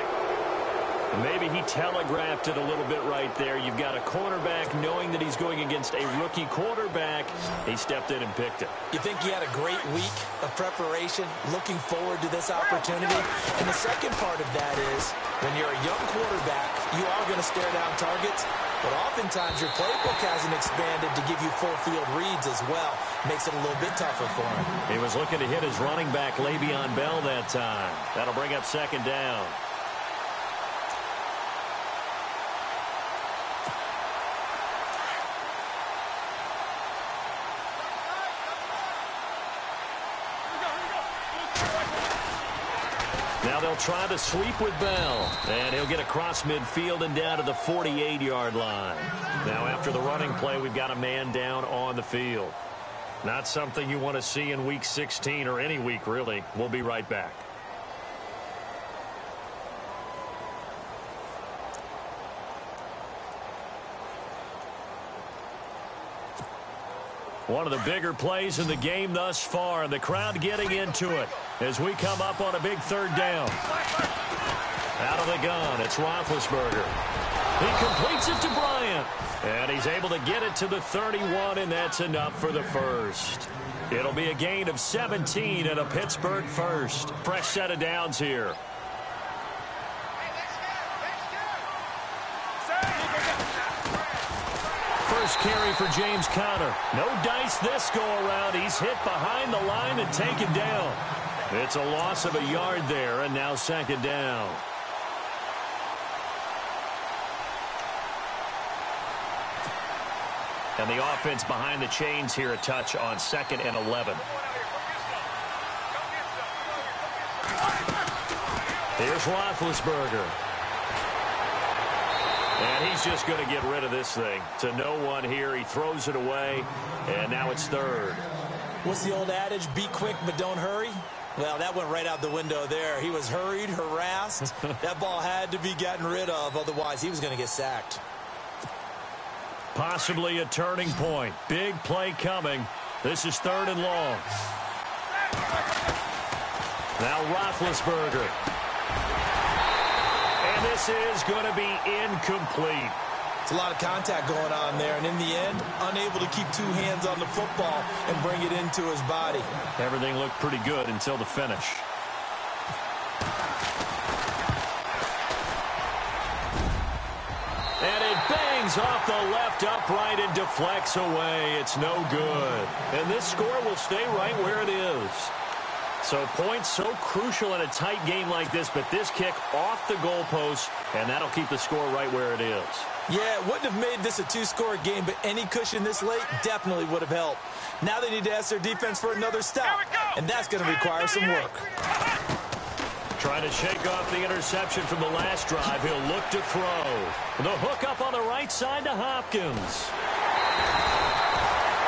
Maybe he telegraphed it a little bit right there. You've got a cornerback knowing that he's going against a rookie quarterback. He stepped in and picked it. You think he had a great week of preparation, looking forward to this opportunity? And the second part of that is, when you're a young quarterback, you are going to stare down targets, but oftentimes your playbook hasn't expanded to give you full field reads as well. Makes it a little bit tougher for him. He was looking to hit his running back, Le'Veon Bell, that time. That'll bring up second down. Now they'll try to sweep with Bell. And he'll get across midfield and down to the 48-yard line. Now after the running play, we've got a man down on the field. Not something you want to see in Week 16 or any week, really. We'll be right back. One of the bigger plays in the game thus far, and the crowd getting into it as we come up on a big 3rd down. Out of the gun, it's Roethlisberger. He completes it to Bryant, and he's able to get it to the 31, and that's enough for the first. It'll be a gain of 17 and a Pittsburgh first. Fresh set of downs here. First carry for James Conner. No dice this go-around. He's hit behind the line and taken down. It's a loss of a yard there, and now second down. And the offense behind the chains here a touch on 2nd and 11. Here's Roethlisberger. And he's just going to get rid of this thing. To no one here. He throws it away, and now it's 3rd. What's the old adage? Be quick, but don't hurry? Well, that went right out the window there. He was hurried, harassed. That ball had to be gotten rid of, otherwise he was going to get sacked. Possibly a turning point. Big play coming. This is 3rd and long. Now Roethlisberger. And this is going to be incomplete. It's a lot of contact going on there, and in the end, unable to keep 2 hands on the football and bring it into his body. Everything looked pretty good until the finish. And it bangs off the left upright and deflects away. It's no good. And this score will stay right where it is. So points so crucial in a tight game like this, but this kick off the goalpost, and that'll keep the score right where it is. Yeah, it wouldn't have made this a 2-score game, but any cushion this late definitely would have helped. Now they need to ask their defense for another stop, and that's going to require some work. Trying to shake off the interception from the last drive. He'll look to throw. The hook up on the right side to Hopkins.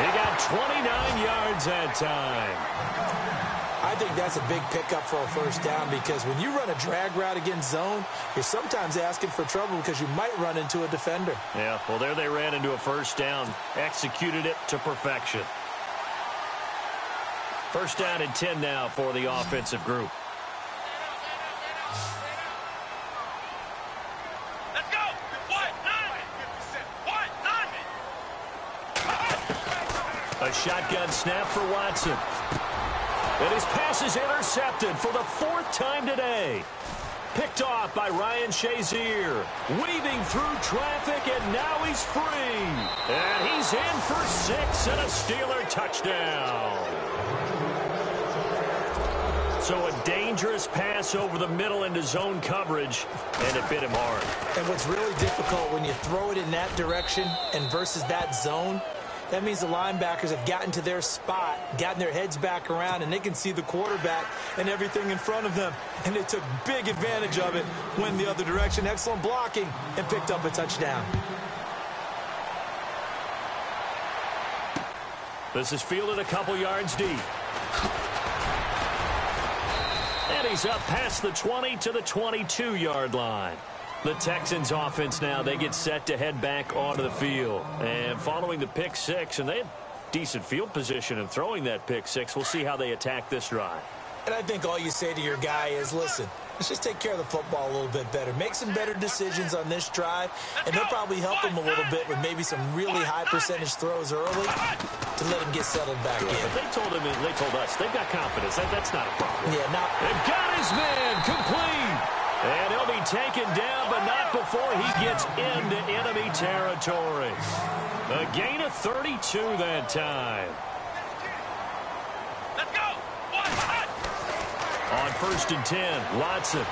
He got 29 yards that time. I think that's a big pickup for a first down because when you run a drag route against zone, you're sometimes asking for trouble because you might run into a defender. Yeah, well, there they ran into a first down. Executed it to perfection. First down and 10 now for the offensive group. Let's go. A shotgun snap for Watson. And his pass is intercepted for the 4th time today. Picked off by Ryan Shazier. Weaving through traffic, and now he's free. And he's in for 6 and a Steeler touchdown. So a dangerous pass over the middle into zone coverage, and it bit him hard. And what's really difficult when you throw it in that direction and versus that zone, that means the linebackers have gotten to their spot, gotten their heads back around, and they can see the quarterback and everything in front of them. And they took big advantage of it, went the other direction, excellent blocking, and picked up a touchdown. This is fielded a couple yards deep. And he's up past the 20 to the 22-yard line. The Texans offense now, they get set to head back onto the field. And following the pick 6, and they had decent field position in throwing that pick 6, we'll see how they attack this drive. And I think all you say to your guy is, listen, let's just take care of the football a little bit better. Make some better decisions on this drive, and they'll probably help him a little bit with maybe some really high percentage throws early to let him get settled back in. But they told us, they've got confidence. That's not a problem. Yeah, now and got his man complete. And he'll be taken down, but not before he gets into enemy territory. A gain of 32 that time. Let's go. On 1st and 10, Watson.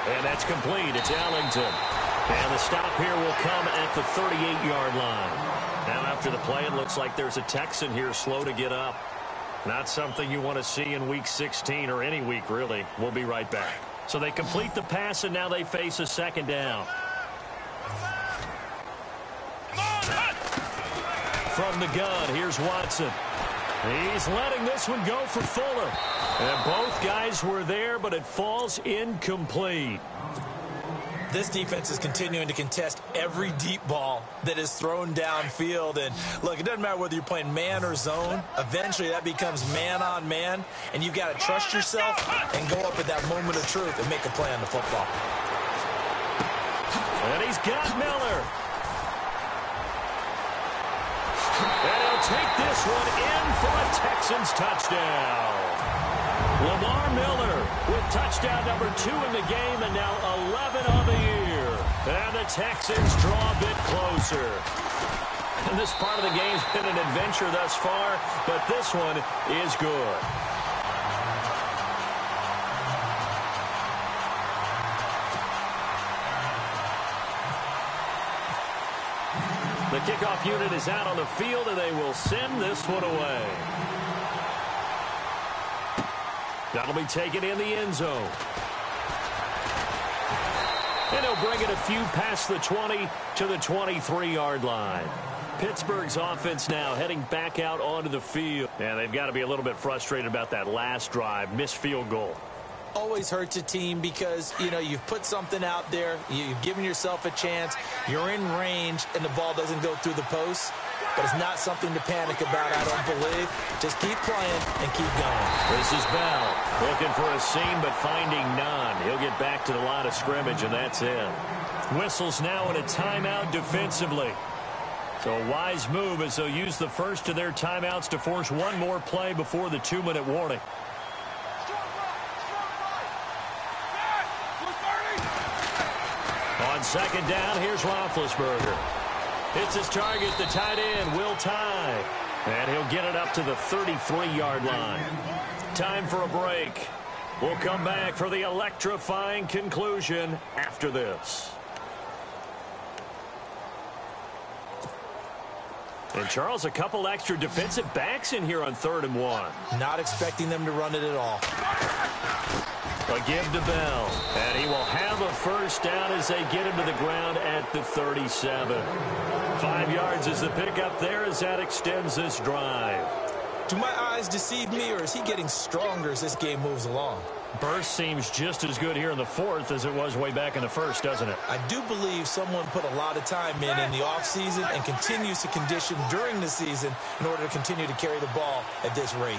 And that's complete. It's Ellington. And the stop here will come at the 38-yard line. Now after the play, it looks like there's a Texan here slow to get up. Not something you want to see in Week 16 or any week, really. We'll be right back. So they complete the pass, and now they face a 2nd down. From the gun, here's Watson. He's letting this one go for Fuller. And both guys were there, but it falls incomplete. this defense is continuing to contest every deep ball that is thrown downfield. And look, it doesn't matter whether you're playing man or zone. Eventually that becomes man on man, and you've got to trust yourself and go up at that moment of truth and make a play on the football. And he's got Miller. And he'll take this one in for a Texans touchdown. Lamar Miller with touchdown number 2 in the game, and now 11 on the year. And the Texans draw a bit closer. And this part of the game's been an adventure thus far, but this one is good. The kickoff unit is out on the field, and they will send this one away. That'll be taken in the end zone. And he'll bring it a few past the 20 to the 23-yard line. Pittsburgh's offense now heading back out onto the field. And they've got to be a little bit frustrated about that last drive, missed field goal. always hurts a team because, you know, you've put something out there, you've given yourself a chance, you're in range, and the ball doesn't go through the post. But it's not something to panic about, I don't believe. Just keep playing and keep going. This is Bell looking for a seam but finding none. He'll get back to the line of scrimmage, and that's it. Whistles now in a timeout defensively. So a wise move as they'll use the first of their timeouts to force one more play before the 2-minute warning. On second down, here's Roethlisberger. Hits his target, the tight end, Will Tye. And he'll get it up to the 33-yard line. Time for a break. We'll come back for the electrifying conclusion after this. And, Charles, a couple extra defensive backs in here on 3rd and 1. Not expecting them to run it at all. A give to Bell. And he will have a first down as they get him to the ground at the 37. 5 yards is the pickup there as that extends this drive. Do my eyes deceive me, or is he getting stronger as this game moves along? Burst seems just as good here in the 4th as it was way back in the 1st, doesn't it? I do believe someone put a lot of time in the offseason and continues to condition during the season in order to continue to carry the ball at this rate.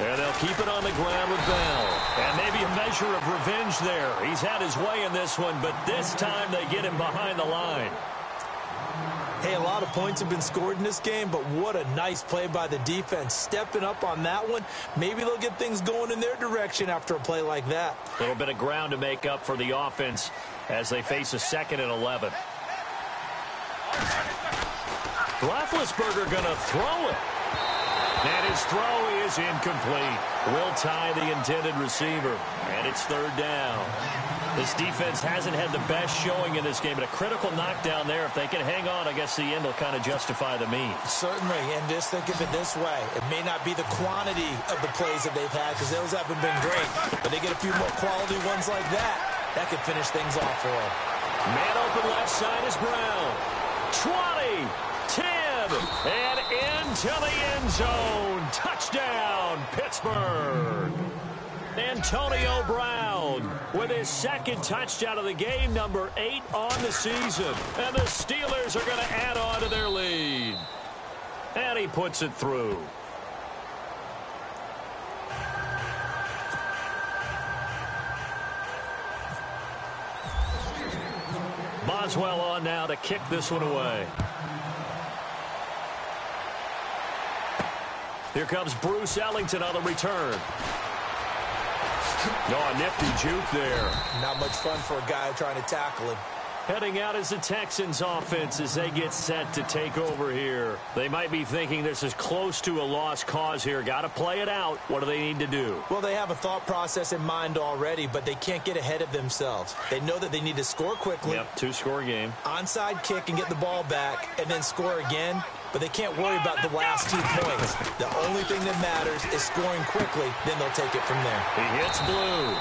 And they'll keep it on the ground with Bell. And maybe a measure of revenge there. He's had his way in this one, but this time they get him behind the line. Hey, a lot of points have been scored in this game, but what a nice play by the defense. Stepping up on that one, maybe they'll get things going in their direction after a play like that. A little bit of ground to make up for the offense as they face a 2nd and 11. Roethlisberger going to throw it. And his throw is incomplete. Will Tye, the intended receiver. And it's 3rd down. This defense hasn't had the best showing in this game, but a critical knockdown there. If they can hang on, I guess the end will kind of justify the means. Certainly, and just think of it this way. It may not be the quantity of the plays that they've had because those haven't been great, but they get a few more quality ones like that. That could finish things off for them. Man open left side is Brown. 20, 10, and into the end zone. Touchdown, Pittsburgh. Antonio Brown with his 2nd touchdown of the game, number 8 on the season. And the Steelers are going to add on to their lead. And he puts it through. Boswell on now to kick this one away. Here comes Bruce Ellington on the return. Oh, a nifty juke there. Not much fun for a guy trying to tackle him. Heading out is the Texans offense as they get set to take over here. They might be thinking this is close to a lost cause here. Got to play it out. What do they need to do? Well, they have a thought process in mind already, but they can't get ahead of themselves. They know that they need to score quickly. Yep, 2-score game. Onside kick and get the ball back and then score again. But they can't worry about the last 2 points. The only thing that matters is scoring quickly. Then they'll take it from there. He hits blue.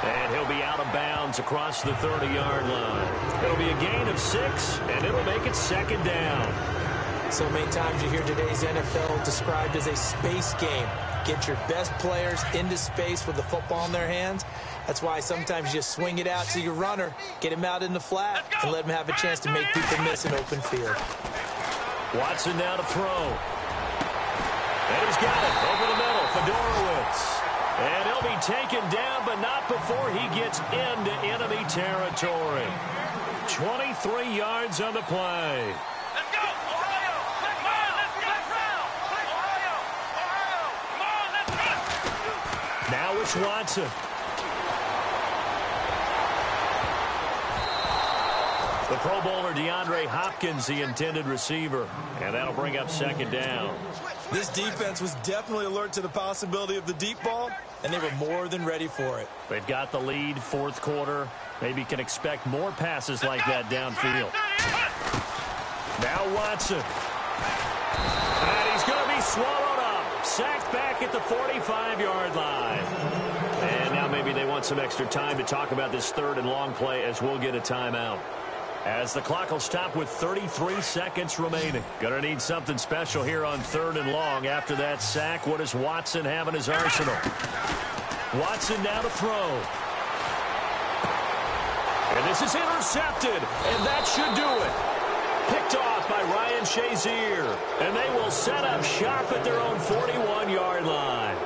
And he'll be out of bounds across the 30-yard line. It'll be a gain of 6, and it'll make it 2nd down. So many times you hear today's NFL described as a space game. Get your best players into space with the football in their hands. That's why sometimes you swing it out to your runner, get him out in the flat, and let him have a chance to make people miss an open field. Watson now to throw. And he's got it over the middle. Fedorowicz. And he'll be taken down, but not before he gets into enemy territory. 23 yards on the play. Let's go, Ohio! Come on, let's go! Ohio! Ohio! Come on, let's go! Now it's Watson. The Pro Bowler DeAndre Hopkins, the intended receiver. And that'll bring up 2nd down. This defense was definitely alert to the possibility of the deep ball, and they were more than ready for it. They've got the lead, 4th quarter. Maybe can expect more passes like that downfield. Now Watson. And he's going to be swallowed up. Sacked back at the 45-yard line. And now maybe they want some extra time to talk about this 3rd and long play as we'll get a timeout. As the clock will stop with 33 seconds remaining. Going to need something special here on 3rd and long. After that sack, what does Watson have in his arsenal? Watson now to throw. And this is intercepted, and that should do it. Picked off by Ryan Shazier. And they will set up shop at their own 41-yard line.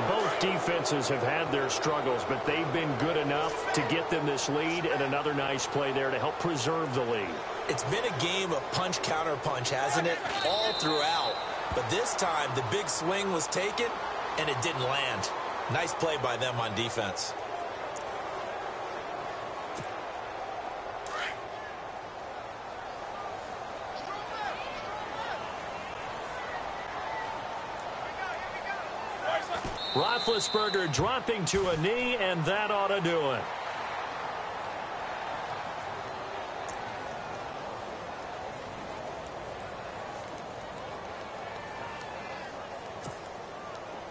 Both defenses have had their struggles, but they've been good enough to get them this lead, and another nice play there to help preserve the lead. It's been a game of punch-counter-punch, hasn't it? All throughout. But this time, the big swing was taken, and it didn't land. Nice play by them on defense. Roethlisberger dropping to a knee, and that ought to do it.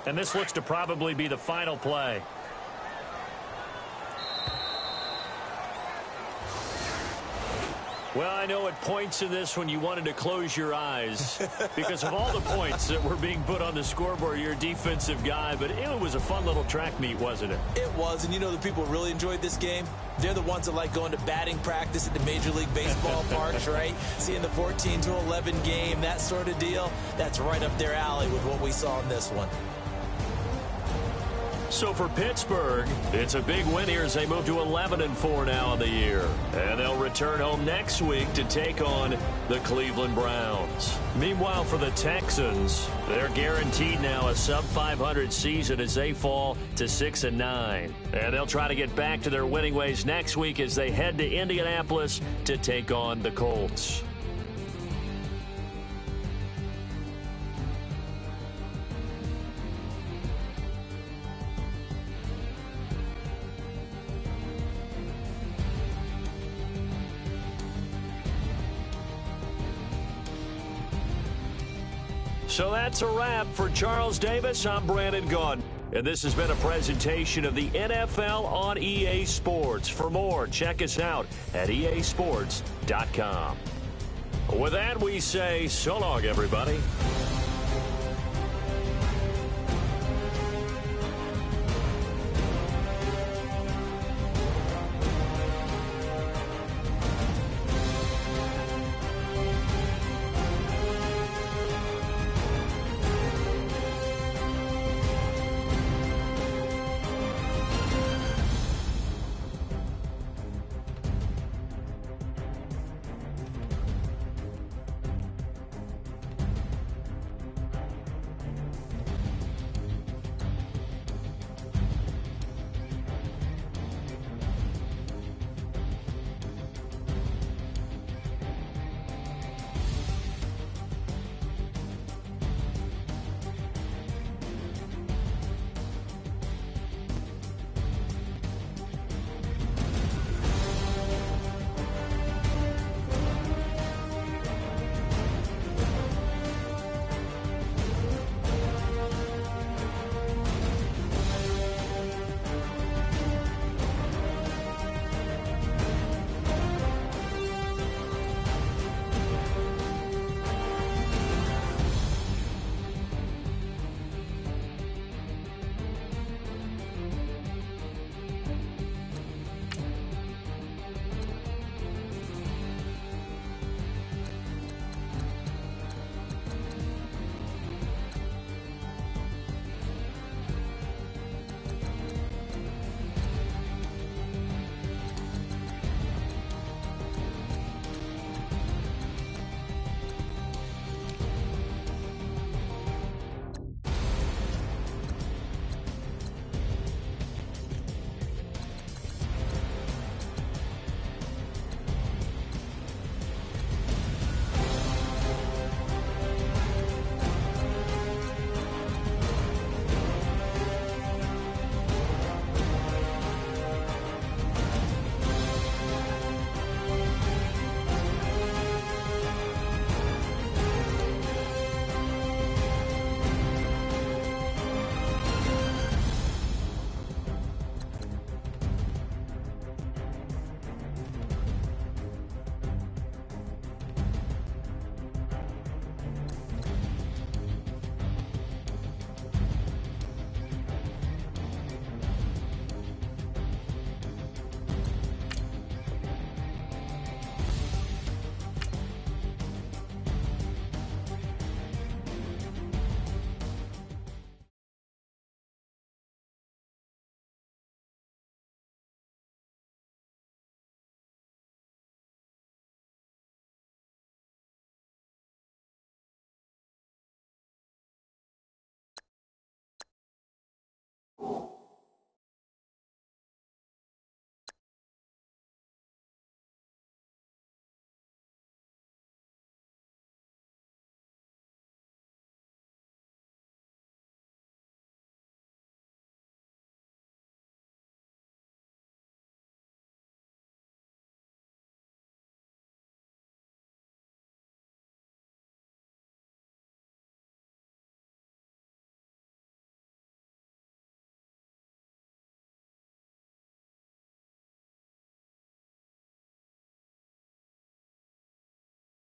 And this looks to probably be the final play. Well, I know at points in this when you wanted to close your eyes because of all the points that were being put on the scoreboard. You're a defensive guy, but it was a fun little track meet, wasn't it? It was, and you know the people who really enjoyed this game? They're the ones that like going to batting practice at the Major League Baseball parks, right? Seeing the 14-11 game, that sort of deal. That's right up their alley with what we saw in this one. So for Pittsburgh, it's a big win here as they move to 11-4 now in the year. And they'll return home next week to take on the Cleveland Browns. Meanwhile, for the Texans, they're guaranteed now a sub-500 season as they fall to 6-9. And they'll try to get back to their winning ways next week as they head to Indianapolis to take on the Colts. So that's a wrap for Charles Davis. I'm Brandon Gaudin. And this has been a presentation of the NFL on EA Sports. For more, check us out at easports.com. With that, we say so long, everybody.